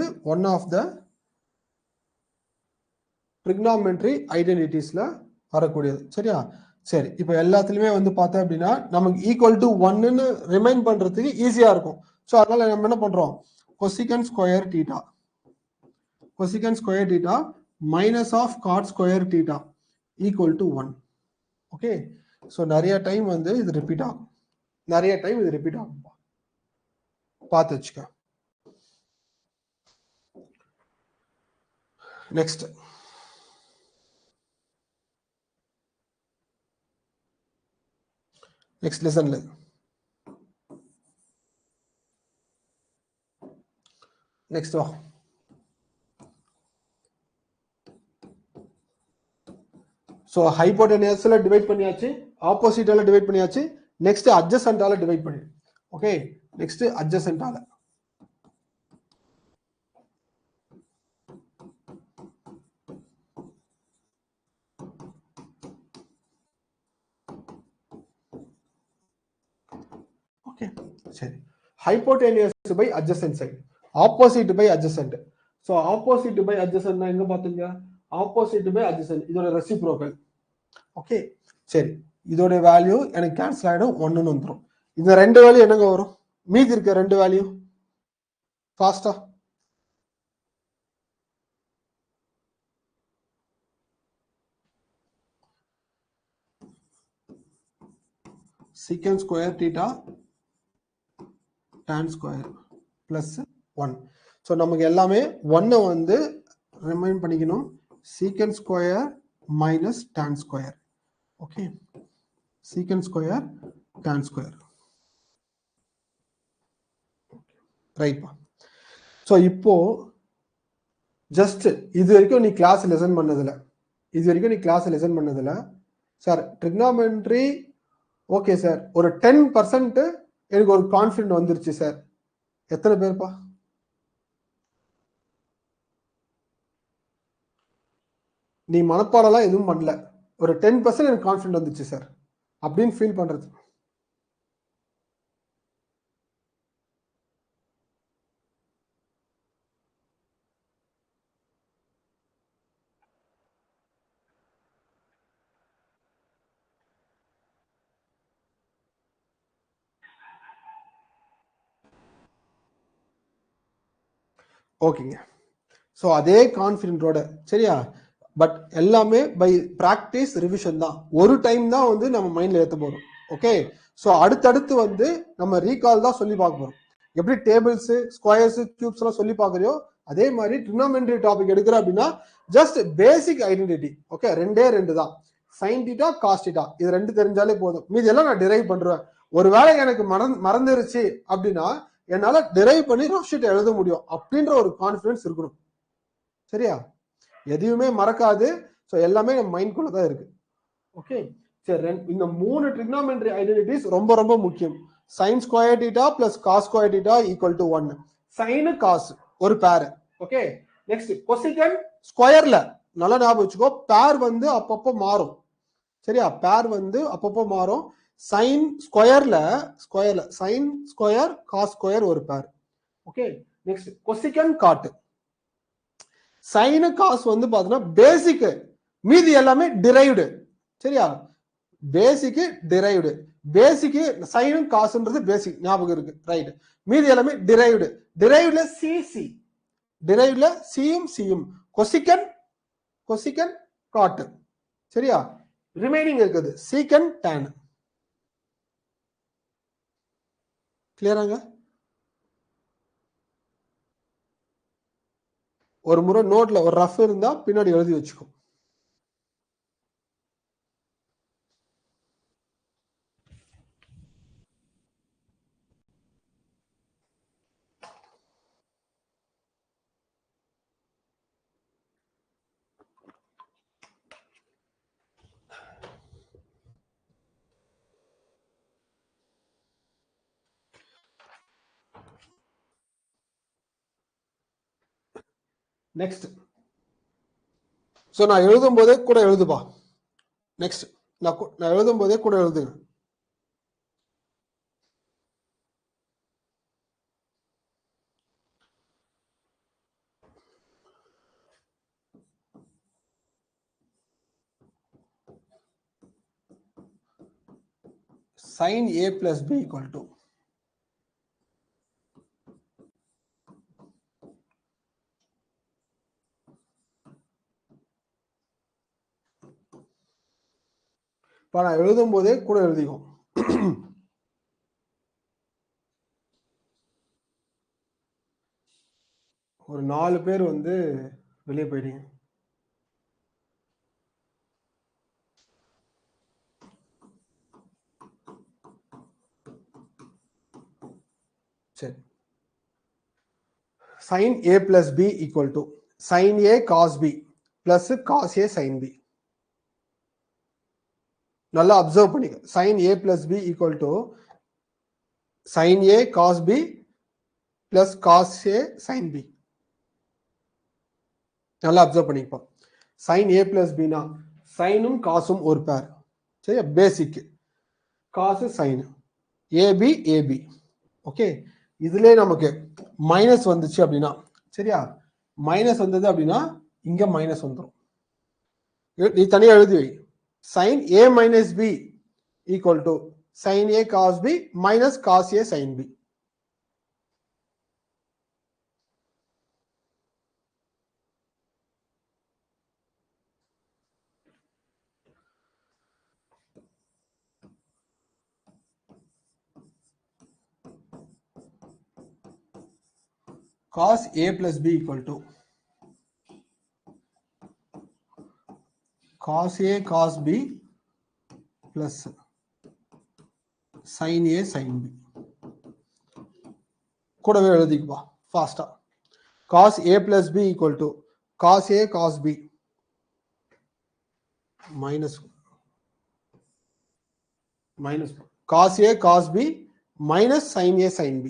is one of the trigonometry identities la வரக்கூடியது. சரியா? சரி, இப்போ எல்லாத்துலயுமே வந்து பார்த்தா அப்படின்னா நமக்கு ஈக்குவல் டு 1 ன்னு ரிமைண்ட் பண்றதுக்கு ஈஸியா இருக்கும். ஸோ அதனால நம்ம என்ன பண்றோம்? Cosecant square theta minus of cot square theta equal to 1. Okay, so நிறைய டைம் வந்து இது ரிப்பீட் ஆகும், பார்த்து வச்சுக்க. நெக்ஸ்ட் லெசன்ல நெக்ஸ்ட் வா. ஸோ ஹைபோடெனியஸ்ல டிவைட் பண்ணியாச்சு, ஆப்போசிட்டால டிவைட் பண்ணியாச்சு. நெக்ஸ்ட் அட்ஜசன்டால டிவைட் பண்ணி. ஓகே, நெக்ஸ்ட் அட்ஜசன்டால. ஓகே, சரி. Hypotenuse by adjacent side, opposite by adjacent. So opposite by அட்ஜசன்ட்னா எங்க பாத்தீங்க? ஆப்போசிட் பை அட்ஜசன்ட், இதோட ரெசிப்ரோக்கல். ஓகே, சரி. இதோட வேல்யூ எனக்கு கேன்சல் ஆயிடும், 1ன்னு வந்துடும். இந்த ரெண்டு வேல்யூ என்னங்க வரும்? மீதி இருக்க ரெண்டு வேல்யூ ஃபாஸ்டா. secant square theta tan square plus 1. So நமக்கு எல்லாமே 1 வந்து ரிமைண்ட் பண்ணிக்கணும், secant square minus tan square. Okay, secant square tan square. ரைட்பா. ஸோ இப்போ ஜஸ்ட் இது வரைக்கும் நீ கிளாஸ் லெசன் பண்ணதில்ல, சார் ட்ரிக்னாமெட்ரி ஓகே சார் ஒரு 10% எனக்கு ஒரு கான்ஃபிடென்ட் வந்துருச்சு சார். எத்தனை பேர்ப்பா? நீ மனப்பாடம்லாம் எதுவும் பண்ணல, ஒரு 10% எனக்கு கான்ஃபிடென்ட் வந்துருச்சு சார் அப்படின்னு ஃபீல் பண்றது. ஓகேங்க. ஸோ அதே கான்ஃபிடென்ட்டோட சரியா, பட் எல்லாமே பை ப்ராக்டிஸ் ரிவிஷன் தான். ஒரு டைம் தான் வந்து நம்ம மைண்ட்ல ஏற்ற போறோம். ஓகே, ஸோ அடுத்தடுத்து வந்து நம்ம ரீகால் தான் சொல்லி பார்க்க போறோம். எப்படி டேபிள்ஸ் ஸ்கொயர்ஸ் கியூப்ஸ் எல்லாம் சொல்லி பார்க்குறியோ அதே மாதிரி ட்ரிக்னாமெட்ரி டாபிக் எடுக்கிற அப்படின்னா ஜஸ்ட் பேசிக் ஐடென்டிட்டி. ஓகே, ரெண்டு தான், சைன் தீட்டா காஸ் தீட்டா, இது ரெண்டு தெரிஞ்சாலே போதும். மீதி எல்லாம் நான் டிரைவ் பண்றேன். ஒருவேளை எனக்கு மறந்துருச்சு அப்படின்னா என்னால டிரைவ் பண்ணி ரஃப் ஷீட் எழுத முடியும் அப்படின்ற ஒரு கான்ஃபிடன்ஸ் இருக்கணும். சரியா, எதுவுமே மறக்காது. ஸோ எல்லாமே நம்ம மைண்ட்குள்ள தான் இருக்கு. ஓகே, சரி, இந்த 3 ட்ரிக்னாமெட்ரி ஐடென்டிட்டிஸ் ரொம்ப ரொம்ப முக்கியம். Sine square theta plus cos square theta equal to 1. Sine cos ஒரு பேர். ஓகே, நெக்ஸ்ட் கொசிகன் ஸ்கொயர்ல நல்லா ஞாபகம் வச்சுக்கோ, பேர் வந்து அப்பப்போ மாறும். சரியா, பேர் வந்து அப்பப்போ மாறும். சைன் ஸ்கொயர்ல சைன் ஸ்கொயர் காஸ் ஸ்கொயர் ஒரு பேர். ஓகே, நெக்ஸ்ட் கொசிகன் காட்டு. சைனு காசு வந்து பாத்தீங்கன்னா பேசிக், மீதி எல்லாமே டிரைவ்டு. சரியா, பேசிக் டிரைவ்டு. பேசிக் சைனும் காசுன்றது பேசிக் ஞாபகம் இருக்கு, ரைட். மீதி எல்லாமே டிரைவ்டு. டிரைவ்ல சிசி, டிரைவ்ல சியும் சியும். கொசிகன் காட்டு. சரியா, ரிமைனிங் இருக்குது சீக்கன் tan. கிளியராங்க? ஒரு முறை நோட்ல ஒரு ரஃப் இருந்தா பின்னாடி எழுதி வச்சுக்கோ. நெக்ஸ்ட், ஸோ நான் எழுதும் போதே கூட எழுதுப்பா. நெக்ஸ்ட், நான் எழுதும் போதே கூட எழுது. sin a plus b equal to இப்போ நான் எழுதும் போதே கூட எழுதிக்கும். ஒரு 4 பேர் வந்து வெளியே போயிட்டீங்க. சரி, sin a plus b equal to sin a cos b plus cos a sin b. நல்லா அப்சர்வ் பண்ணிக்க. sin a plus b equal to sin a cos b plus cos a sin b. நல்லா அப்சர்வ் பண்ணிப்போம். sin a plus b னா சைனும் காசும் ஒரு பேர். சரியா, பேசிக் காசு சைன் ஏபி ஏபி. ஓகே, இதுல நமக்கு மைனஸ் வந்துச்சு அப்படின்னா, சரியா, மைனஸ் வந்தது அப்படின்னா இங்க மைனஸ் வந்துடும். நீ தனியா எழுதி வை. sin a minus b equal to sin a cos b minus cos a sin b. cos a plus b equal to cos a cos b plus sin a sin b. கூடவே எழுதிக்குவா ஃபாஸ்டா. cos a plus b equal to cos a cos b minus cos a cos b minus sin a sin b.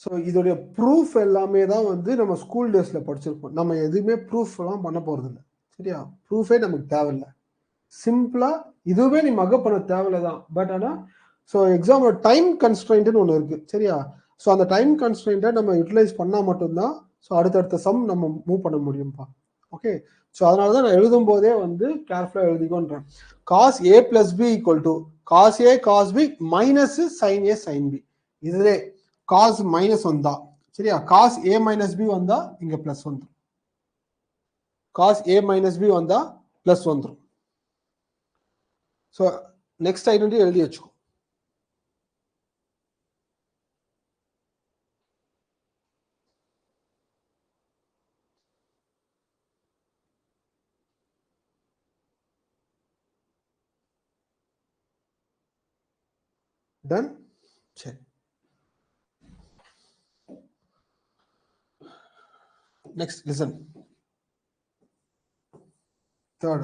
So இதோடைய ப்ரூஃப் எல்லாமே தான் வந்து நம்ம ஸ்கூல் டேஸ்ல படிச்சிருப்போம். நம்ம எதுவுமே ப்ரூஃப் எல்லாம் பண்ண போறது இல்லை. சரியா? ப்ரூஃபே நமக்கு தேவையில்லை. சிம்பிளா இதுவே நீ மகப் பண்ண தேவையில்லை தான். பட் ஆனால் ஸோ எக்ஸாமோட டைம் கன்ஸ்ட்ரெயின்ட்னு ஒன்று இருக்கு. சரியா? ஸோ அந்த டைம் கன்ஸ்ட்ரெயின்ட்டை நம்ம யூட்டிலைஸ் பண்ணால் மட்டும்தான் ஸோ அடுத்தடுத்த சம் நம்ம மூவ் பண்ண முடியும்ப்பா. ஓகே, ஸோ அதனால தான் நான் எழுதும் போதே வந்து கேர்ஃபுல்லாக எழுதிக்கோன்றேன். Cos A plus B equal to cos A cos B minus sine A sine B. இதுலே காஸ் மைனஸ் வந்தா சரியா, காஸ் ஏ மைனஸ் பி வந்தா இங்க பிளஸ் வந்துடும். காஸ் ஏ மைனஸ் பி வந்தா பிளஸ் வந்துடும். ஸோ நெக்ஸ்ட் ஐடென்டி எழுதி வச்சுக்கோ. டன். சரி, next listen. Third,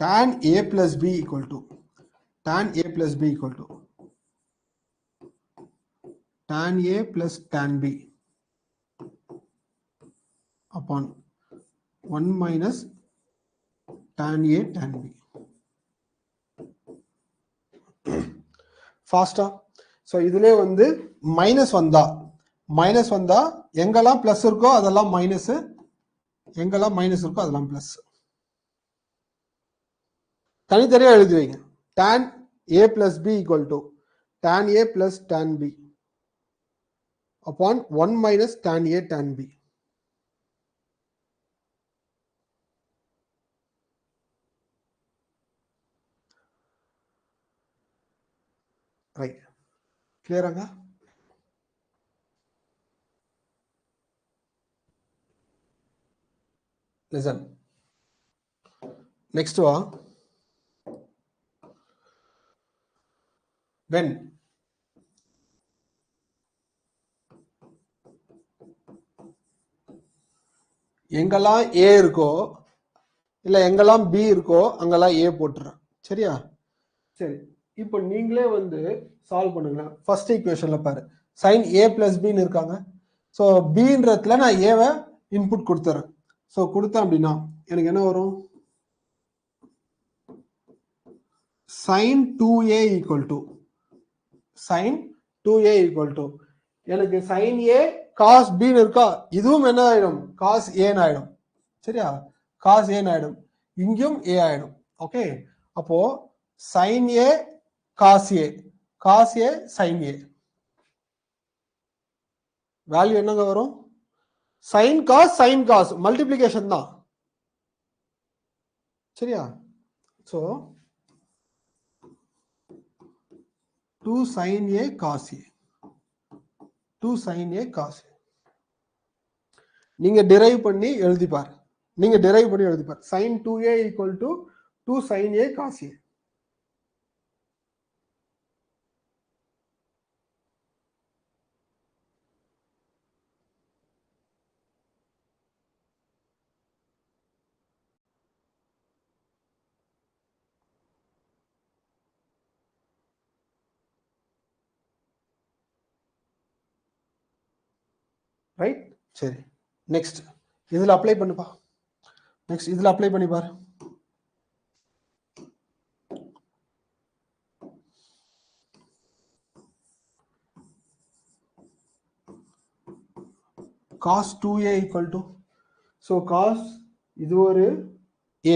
tan a plus b equal to tan a plus b equal to tan a plus tan b upon 1 minus tan a tan b. ஃபாஸ்டா. ஸோ இதுல வந்து மைனஸ் வந்தா எங்கெல்லாம் பிளஸ் இருக்கோ அதெல்லாம் மைனஸ், எங்கெல்லாம் மைனஸ் இருக்கோ அதெல்லாம் பிளஸ். தனித்தனியா எழுதி வைங்க. tan a plus b equal to tan a plus tan b upon 1 minus tan a tan b. Right, கிளியராங்க? லிசன். நெக்ஸ்ட் வா. when எங்கெல்லாம் a இருக்கோ இல்ல எங்கெல்லாம் b இருக்கோ அங்கெல்லாம் a போட்டுறேன். சரியா? சரி, இப்போ நீங்களே வந்து சால்வ் பண்ணுங்க. ஃபர்ஸ்ட் ஈக்குவேஷன்ல பாரு, sin a plus b ன்னு இருக்காங்க. ஸோ bன்றதுல நான் ஏவை இன்புட் கொடுத்துறேன். ஸோ கொடுத்தேன் அப்படின்னா எனக்கு என்ன வரும்? sin 2a equal to sin 2a equal to எனக்கு sin a cos b ன்னு இருக்கா, இதுவும் என்ன ஆயிடும்? cos a ன்னு ஆயிடும். சரியா? cos a ன்னு ஆயிடும், இங்கேயும் a ஆயிடும். ஓகே, அப்போ sin a cos a cos a sin a value என்னங்க வரும்? sin cos மல்டிப்ளிகேஷன் தான். சரியா? So 2 sin a cos a 2 sin a cos a. நீங்க டிரைவ் பண்ணி எழுதிப்பார். sin 2a equal to 2 sin a cos a. Right? சரி, நெக்ஸ்ட் இதுல அப்ளை பண்ணுப்பா. நெக்ஸ்ட் இதுல அப்ளை பண்ணி பாரு. cos 2a equal to, so cos இது ஒரு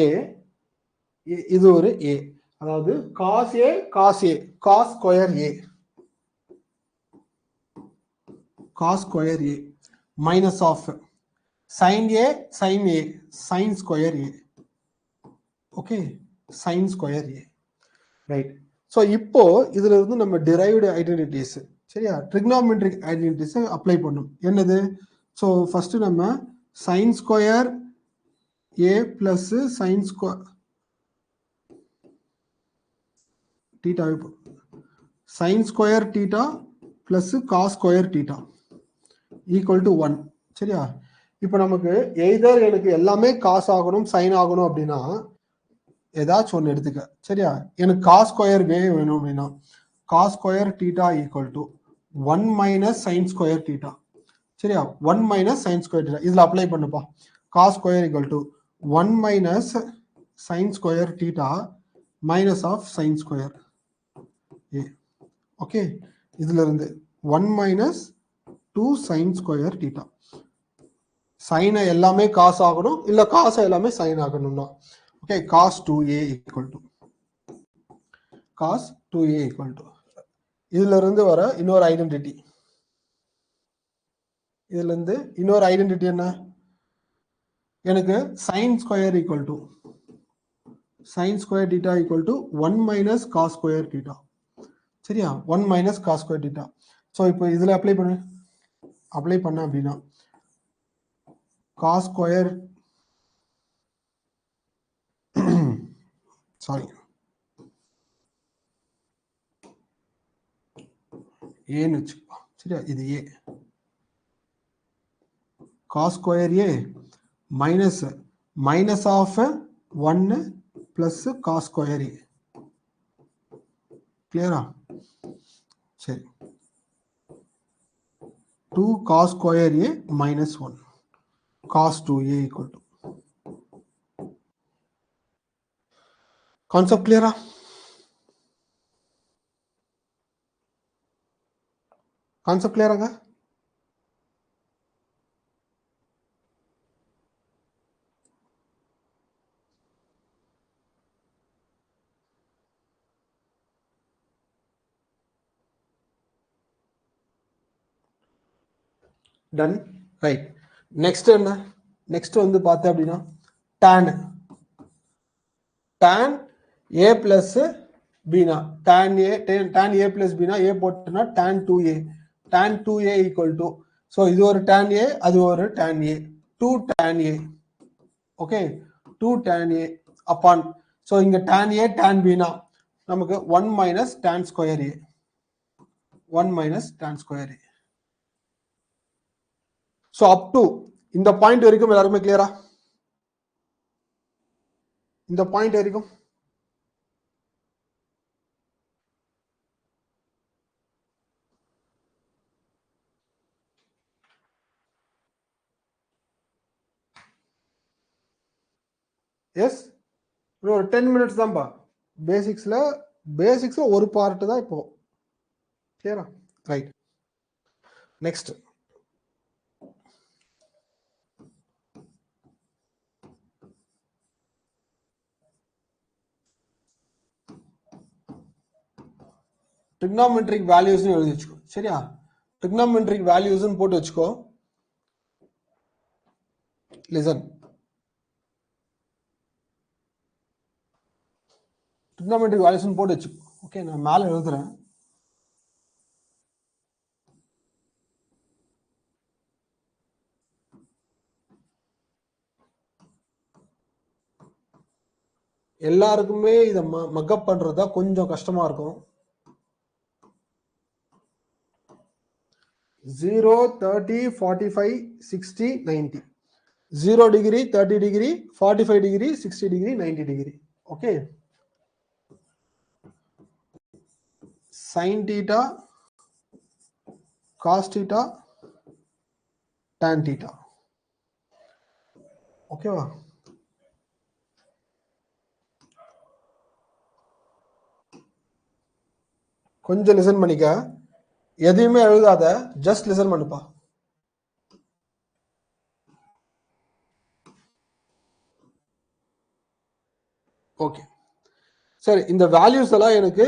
a, இது ஒரு a, அதாவது cos a cos square a cos square a minus of sin a sin square a okay, sine square A. Right. So இப்போ இதுல இருந்து நம்ம டிரைவ்டு ஐடென்டிட்டிஸ், சரியா, ட்ரிக்னாமெட்ரிக் ஐடென்டிட்டிஸ் அப்ளை பண்ணும். என்னது? ஸோ ஃபர்ஸ்ட் நம்ம sine square A plus sine square theta, sine square theta plus cos square theta equal to 1. சரியா? இப்போ நமக்கு எய்தர் எனக்கு எல்லாமே காசு ஆகணும் சைன் ஆகணும் அப்படின்னா ஏதாச்சும் ஒன்று எடுத்துக்க. சரியா? எனக்கு காஸ் ஸ்கொயர் வேணும் அப்படின்னா cos square theta equal to 1 minus sine square theta. சரியா? 1 மைனஸ் சைன் ஸ்கொயர் தீட்டா இதில் அப்ளை பண்ணுப்பா. Cos square equal to 1 minus sine square theta minus of sine square A. Okay, இதுல இருந்து 1 மைனஸ் 2 சைன் ஸ்கொயர் தீட்டா. சைனை எல்லாமே காசு ஆகணும், இல்ல காசை எல்லாமே சைன் ஆகணும்னா okay, cos 2a equal to cos 2a equal to இதுல இருந்து வர இன்னொரு ஐடென்டிட்டி. இதுல இருந்து இன்னொரு ஐடென்டிட்டி என்ன? எனக்கு sine square equal to sine square theta equal to 1 minus cos square theta. சரியா? 1 minus cos square theta. So இப்போ இதுல அப்ளை பண்ண அப்படின்னா காஸ் ஸ்கொயர் சாரி ஏன்னு வச்சுக்கோ. சரியா? இது A cos square A minus minus of 1 plus cos square A. கிளியரா? சரி, 2 cos square A minus 1 cos 2a equal to. Concept கிளியரா? கான்செப்ட் கிளியராங்க? டன். ரைட். நெக்ஸ்ட் என்ன? நெக்ஸ்ட் வந்து பார்த்தேன் அப்படின்னா tan tan a பிளஸ் பீனா tan a பிளஸ் பீனா a போட்டுனா tan 2a tan 2a equal to, so இது ஒரு tan a அது ஒரு tan a 2 tan a. Okay, 2 tan a upon, so இங்க tan a tan பீனா நமக்கு 1 minus tan square a 1 minus tan square a. So up to இந்த பாயிண்ட் வரைக்கும் எல்லாருமே கிளியரா? இந்த பாயிண்ட் வரைக்கும் எஸ். ஒரு 10 மினிட்ஸ் தான்ப்பா. பேசிக்ஸ்ல ஒரு பார்ட் தான் இப்போ. கிளியரா? ரைட். நெக்ஸ்ட் ட்ரிக்னாமெட்ரிக் வேல்யூஸ் எழுதி வச்சுக்கோ. சரியா? ட்ரிக்னாமெட்ரிக் வேல்யூஸ் போட்டு வச்சுக்கோ. லிசன், ட்ரிக்னாமெட்ரிக் வேல்யூஸ் போட்டு வச்சுக்கோ. ஓகே, நான் மேல எழுதுறேன். எல்லாருக்குமே இதை மக்கப் பண்றதா கொஞ்சம் கஷ்டமா இருக்கும். 0, 30, 45, 60, 90. 0 degree, 30 degree, 45 degree, 60 degree, 90 degree. Okay, sin theta, cos theta, tan theta. ஓகேவா? கொஞ்சம் லிசன் பண்ணிக்க, எதையுமே எழுதாத, ஜஸ்ட் லிசன் பண்ணுப்பா. ஓகே, சரி. இந்த வேல்யூஸ் எல்லாம் எனக்கு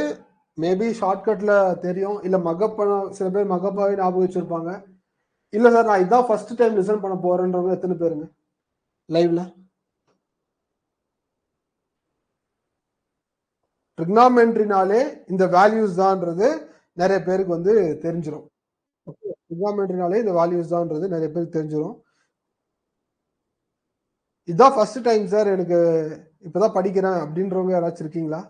மேபி ஷார்ட்கட்ல தெரியும், இல்ல மக்கப் பண்ண சில பேர் மக்கப்பாவே ஞாபகம் வச்சிருப்பாங்க. இல்ல சார் நான் இதான் ஃபர்ஸ்ட் டைம் லிசன் பண்ண போறேன்றவங்க எத்தனை பேருங்க லைவ்ல? ட்ரிக்னாமெட்ரினாலே இந்த வேல்யூஸ் தான்ன்றது நிறைய பேருக்கு வந்து தெரிஞ்சிடும். ட்ரிக்னாமெட்ரினாலே இந்த வேல்யூஸ் தான்ன்றது நிறைய பேருக்கு தெரிஞ்சிடும். இதான் ஃபர்ஸ்ட் டைம் சார் எனக்கு இப்பதான் படிக்கிறேன் அப்படின்றவங்க யாராச்சும் இருக்கீங்களா?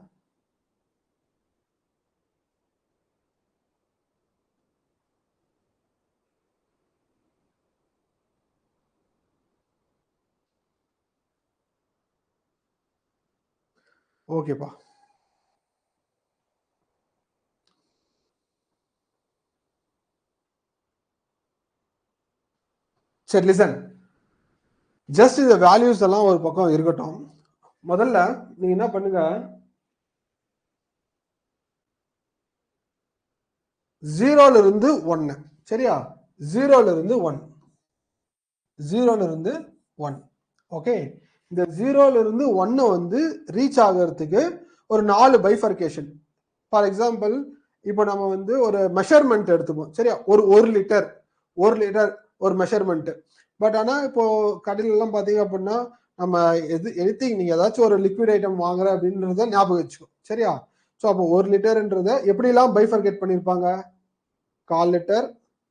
ஓகேப்பா. சரி, லிசன். ஜஸ்ட் இந்த வேல்யூஸ் எல்லாம் ஒரு பக்கம் இருக்கட்டும். முதல்ல நீங்க என்ன பண்ணுங்க, 0ல இருந்து 1. சரியா? 0ல இருந்து 1, 0ல இருந்து 1. ஓகே, இந்த 0ல இருந்து 1 வந்து ரீச் ஆகிறதுக்கு ஒரு 4 பைஃபர்கேஷன். ஃபார் எக்ஸாம்பிள், இப்போ நம்ம வந்து ஒரு மெஷர்மெண்ட் எடுத்துப்போம். சரியா? ஒரு லிட்டர் ஒரு மெஷர்மெண்ட். பட் ஆனா இப்போ கடையில எல்லாம் பாத்தீங்க அப்படின்னா நம்ம எனிதிங் நீங்க ஏதாச்சும் ஒரு லிக்விட் ஐட்டம் வாங்குற அப்படின்றத ஞாபகம் வச்சுக்கோ. சரியா? ஸோ அப்போ 1 லிட்டர்ன்றத எப்படி எல்லாம் பைஃபர்கேட் பண்ணிருப்பாங்க? 1/4 லிட்டர்,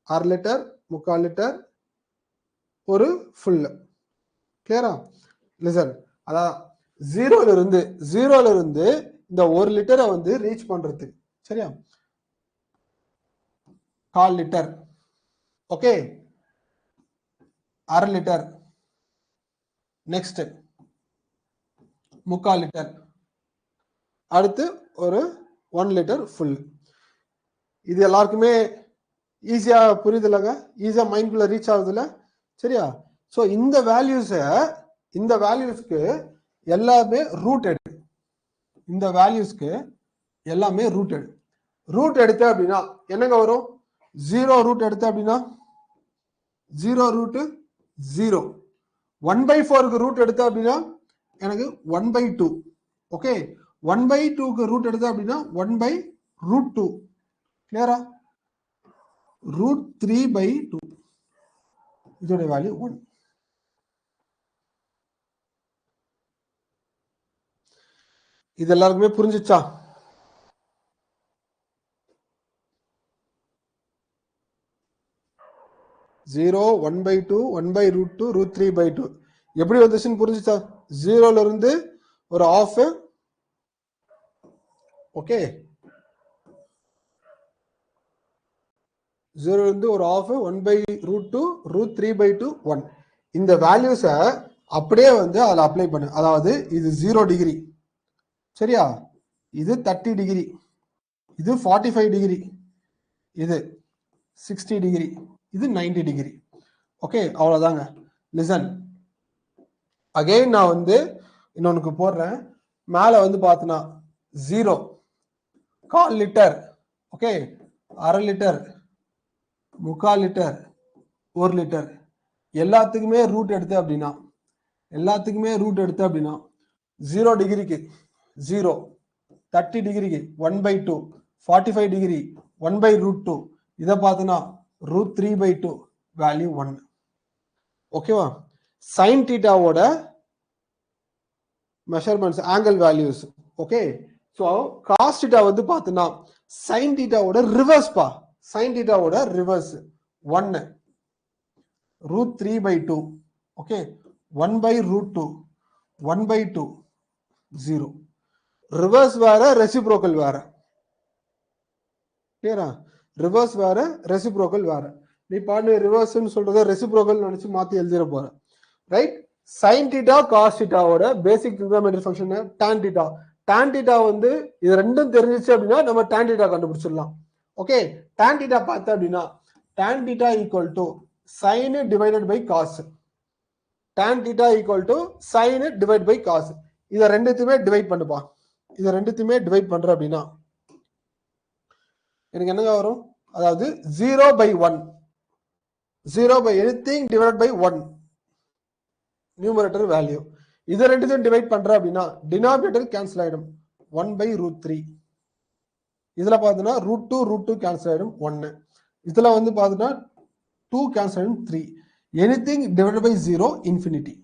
1/2 லிட்டர், 3/4 லிட்டர், ஒரு ஃபுல். கிளியரா? லிசன், அதான் 0ல இருந்து இந்த 1 லிட்டரை வந்து ரீச் பண்றதுக்கு. சரியா? 1/4 litre, okay, 1/2 litre, next 3/4 litre, அடுத்து ஒரு 1 லிட்டர் ஃபுல். இது எல்லாருக்குமே ஈஸியா புரியுதுலங்க? ஈஸியா மைண்ட்குள்ள ரீச் ஆகுதுல? சரியா? ஸோ இந்த வேல்யூஸ்க்கு எல்லாமே ரூட்டட். இந்த வேல்யூஸ்க்கு எல்லாமே ரூட்டட். ரூட் எடுத்த அப்படின்னா என்னங்க வரும்? 0 ரூட் எடுத்த அப்படின்னா 0 ரூட் 0. 1/4க்கு ரூட் எடுத்த அப்படின்னா எனக்கு 1/2. ஓகே, 1/2க்கு ரூட் எடுத்த அப்படின்னா 1/√2. கிளியரா? √3/2 இதோட வேல்யூ 1. இது எல்லாருக்குமே புரிஞ்சுச்சா? ஜீரோ 1/2 1/√2 √3/2 எப்படி வந்துச்சுன்னு புரிஞ்சுச்சா? 0ல இருந்து ஒரு ஆஃப். ஓகே, 0ல இருந்து ஒரு ஆஃப் 1/√2 √3/2 1. இந்த வேல்யூஸை அப்படியே வந்து அதில் அப்ளை பண்ணு. அதாவது இது 0 டிகிரி. சரியா? இது 30 டிகிரி, இது 45 டிகிரி, இது 60 டிகிரி, இது 90 டிகிரி. ஓகே, அவ்வளவுதாங்க. லிசன், அகைன் நான் வந்து இன்னொன்னுக்கு போடுறேன். மேல வந்து பார்த்தனா 0, 1/4 litre, okay, 1/2 litre, 3/4 litre, 1 litre எல்லாத்துக்குமே ரூட் எடுத்து அப்படின்னா 0 டிகிரிக்கு 0, 30 டிகிரிக்கு 1/2, 45 டிகிரி 1/√2, இதை பார்த்தோன்னா √3/2 வேல்யூ 1. ஓகேவா? சைன் தீட்டாவோட measurements, angle values. Okay, so cos theta வந்து பார்த்தோன்னா சைன் தீட்டாவோட ரிவர்ஸ்பா. சைன் தீட்டாவோட ரிவர்ஸ் 1, √3/2. ஓகே, 1/√2, 1/2, 0. ரிவர்ஸ் வேற, ரெசிப்ரோக்கல் வேற. கிளியரா? ரிவர்ஸ் வேற, ரெசிப்ரோக்கல் வேற. நீ பாட்டு ரிவர்ஸ்ன்னு சொல்றத ரெசிப்ரோக்கல் நினைச்சு மாத்தி எழுதிட போற. ரைட்? சைன் தீட்டா காஸ் தீட்டாவோட basic trigonometry function tan theta. Tan theta வந்து இது ரெண்டும் தெரிஞ்சிச்சு அப்படின்னா நம்ம டான் தீட்டா கண்டுபிடிச்சிடலாம். ஓகே, டான் தீட்டா பார்த்த அப்படின்னா tan theta equal to sine divided by cos. Tan theta equal to sine divide by cos. இதை ரெண்டுத்தையுமே டிவைட் பண்ணுப்பா. இதை ரெண்டுத்தையுமே டிவைட் பண்ற அப்படின்னா எனக்கு என்னங்க வரும்? அதாவது 0/1, 0 anything divided by 1 numerator value. இதை ரெண்டுத்தையும் டிவைட் பண்ற அப்படின்னா டினாமினேட்டர் கேன்சல் ஆயிடும், 1/√3. இதுல பாத்தீங்கன்னா √2 கேன்சல் ஆயிடும் 1. இதுல வந்து பாத்தீங்கன்னா 2 கேன்சல் ஆயிடும் 3. Anything divided by 0 infinity.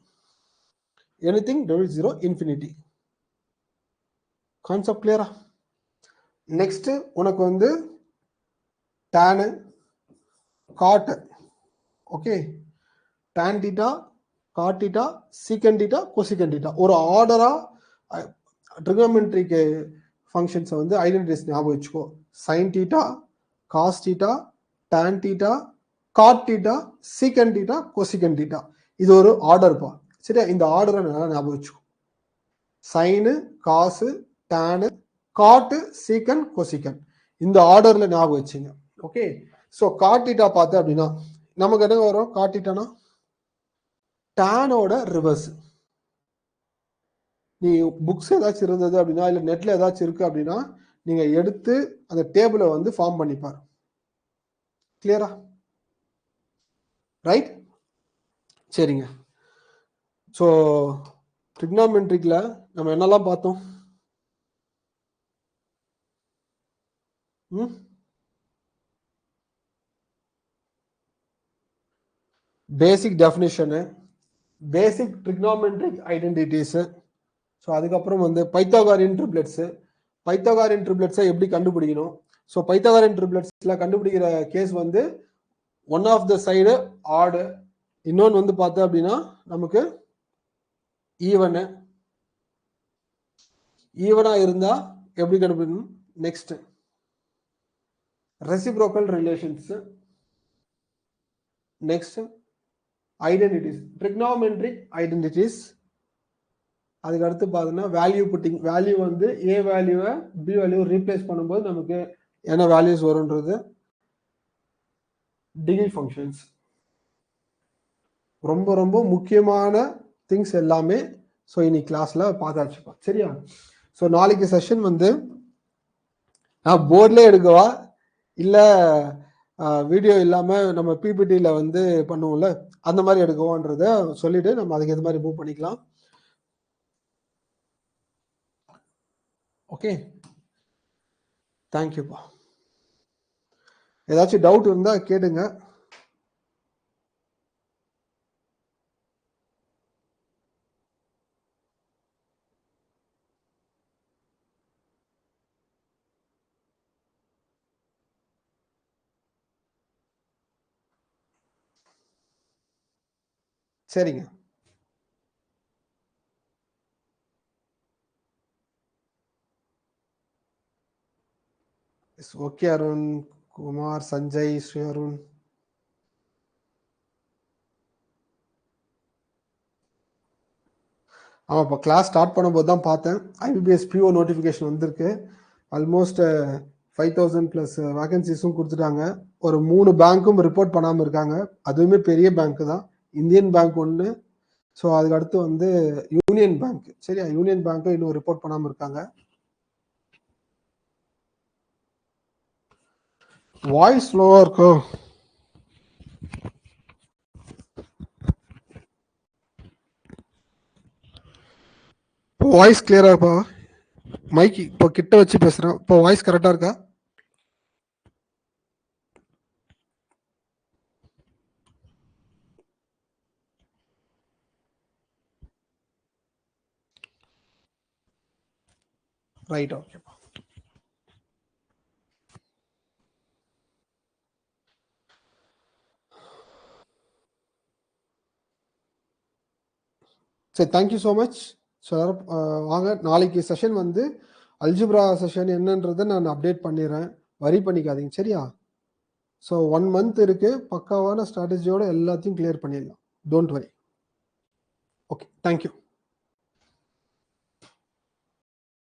Anything divided 0 infinity. Concept கிளியரா? நெக்ஸ்ட் உனக்கு வந்து tan cot, ஓகே, tan theta, cot theta, secant theta, cosecant theta, ஒரு ஆர்டரா ட்ரிகோமெட்ரிக் ஃபங்க்ஷன்ஸ் வந்து ஐடென்டிட்டிஸ் ஞாபகம் வச்சுக்கோ. sin theta, cos theta, tan theta, cot theta, secant theta, cosecant theta, இது ஒரு ஆர்டர்ப்பா. சரியா? இந்த ஆர்டரை நல்லா ஞாபகம் வச்சுக்கோ. சைனு, காசு, டேனு, காட்டு, சீக்கன், கொசிக்கன், இந்த ஆர்டர்ல ஞாபகம் வச்சுங்க. ஓகே, ஸோ காட்டிட்டா பார்த்து அப்படின்னா நமக்கு என்ன வரும்? காட்டிட்டானா டேனோட ரிவர்ஸ். நீ புக்ஸ் ஏதாச்சும் இருந்தது அப்படின்னா இல்லை நெட்ல ஏதாச்சும் இருக்கு அப்படின்னா நீங்க எடுத்து அந்த டேபிளை வந்து ஃபார்ம் பண்ணிப்பார். கிளியரா? ரைட், சரிங்க. ஸோ ட்ரிக்னாமெட்ரிக்ல நம்ம என்னெல்லாம் பார்த்தோம்? பேசிக் டெஃபினிஷனு, பேசிக் ட்ரிக்னாமெட்ரிக் ஐடென்டிட்டிஸு, ஸோ அதுக்கப்புறம் வந்து பைத்தாகாரியன் ட்ரிப்ளெட்ஸு, பைத்தாகாரியன் ட்ரிப்ளெட்ஸை எப்படி கண்டுபிடிக்கணும்? ஸோ பைத்தாகாரியன் ட்ரிப்ளெட்ஸில் கண்டுபிடிக்கிற கேஸ் வந்து ஒன் ஆஃப் த சைடு ஆடு, இன்னொன்று வந்து பார்த்தோம் அப்படின்னா நமக்கு ஈவனு. ஈவனாக இருந்தால் எப்படி கண்டுபிடிக்கணும்? Next reciprocal relations, next identities, trigonometric identities. அதுக்கு அடுத்து பார்த்தீங்கன்னா வேல்யூ புட்டிங், வேல்யூ வந்து ஏ வேல்யூவை பி வேல்யூ ரீப்ளேஸ் பண்ணும்போது நமக்கு என்ன வேல்யூஸ் வரும்ன்றது. டிகிரி ஃபங்க்ஷன்ஸ், ரொம்ப ரொம்ப முக்கியமான திங்ஸ் எல்லாமே ஸோ இன்னைக்கு கிளாஸ்ல பார்த்தாச்சுப்பா. சரியா? ஸோ நாளைக்கு செஷன் வந்து நான் போர்ட்லேயே எடுக்கவா இல்லை வீடியோ இல்லாமல் நம்ம பிபிடியில் வந்து பண்ணுவோம்ல அந்த மாதிரி எடுக்கவான்றத சொல்லிட்டு நம்ம அதுக்கு எது மாதிரி மூவ் பண்ணிக்கலாம். ஓகே, தேங்க்யூப்பா. ஏதாச்சும் டவுட் இருந்தால் கேட்டுங்க. சரிங்க. ஓகே அருண் குமார், சஞ்சய், ஸ்ரீ அருண். ஆமாம், இப்போ கிளாஸ் ஸ்டார்ட் பண்ணும்போது தான் பார்த்தேன் ஐபிபிஎஸ் பிஓ நோட்டிஃபிகேஷன் வந்திருக்கு. ஆல்மோஸ்ட் 5000+ வேகன்சிஸும் கொடுத்துட்டாங்க. ஒரு 3 பேங்க்கும் ரிப்போர்ட் பண்ணாமல் இருக்காங்க. அதுவுமே பெரிய பேங்க் தான். இந்தியன் பேங்க் ஒன்று, ஸோ அதுக்கு அடுத்து வந்து யூனியன் பேங்க். சரியா? யூனியன் பேங்க்கும் இன்னும் ரிப்போர்ட் பண்ணாமல் இருக்காங்க. வாய்ஸ் ஸ்லோவாக இருக்கும். வாய்ஸ் கிளியரா இருப்பா? மைக் இப்போ கிட்ட வச்சு பேசுறேன். இப்போ வாய்ஸ் கரெக்டா இருக்கா? ரைட், ஓகேப்பா. சரி, தேங்க்யூ ஸோ மச். ஸோ வாங்க, நாளைக்கு செஷன் வந்து அல்ஜிப்ரா செஷன் என்னன்றதை நான் அப்டேட் பண்ணிடுறேன். வரி பண்ணிக்காதீங்க. சரியா? ஸோ 1 month இருக்கு. பக்காவான ஸ்ட்ராட்டஜியோட எல்லாத்தையும் கிளியர் பண்ணிடலாம். Don't worry. Okay, thank you.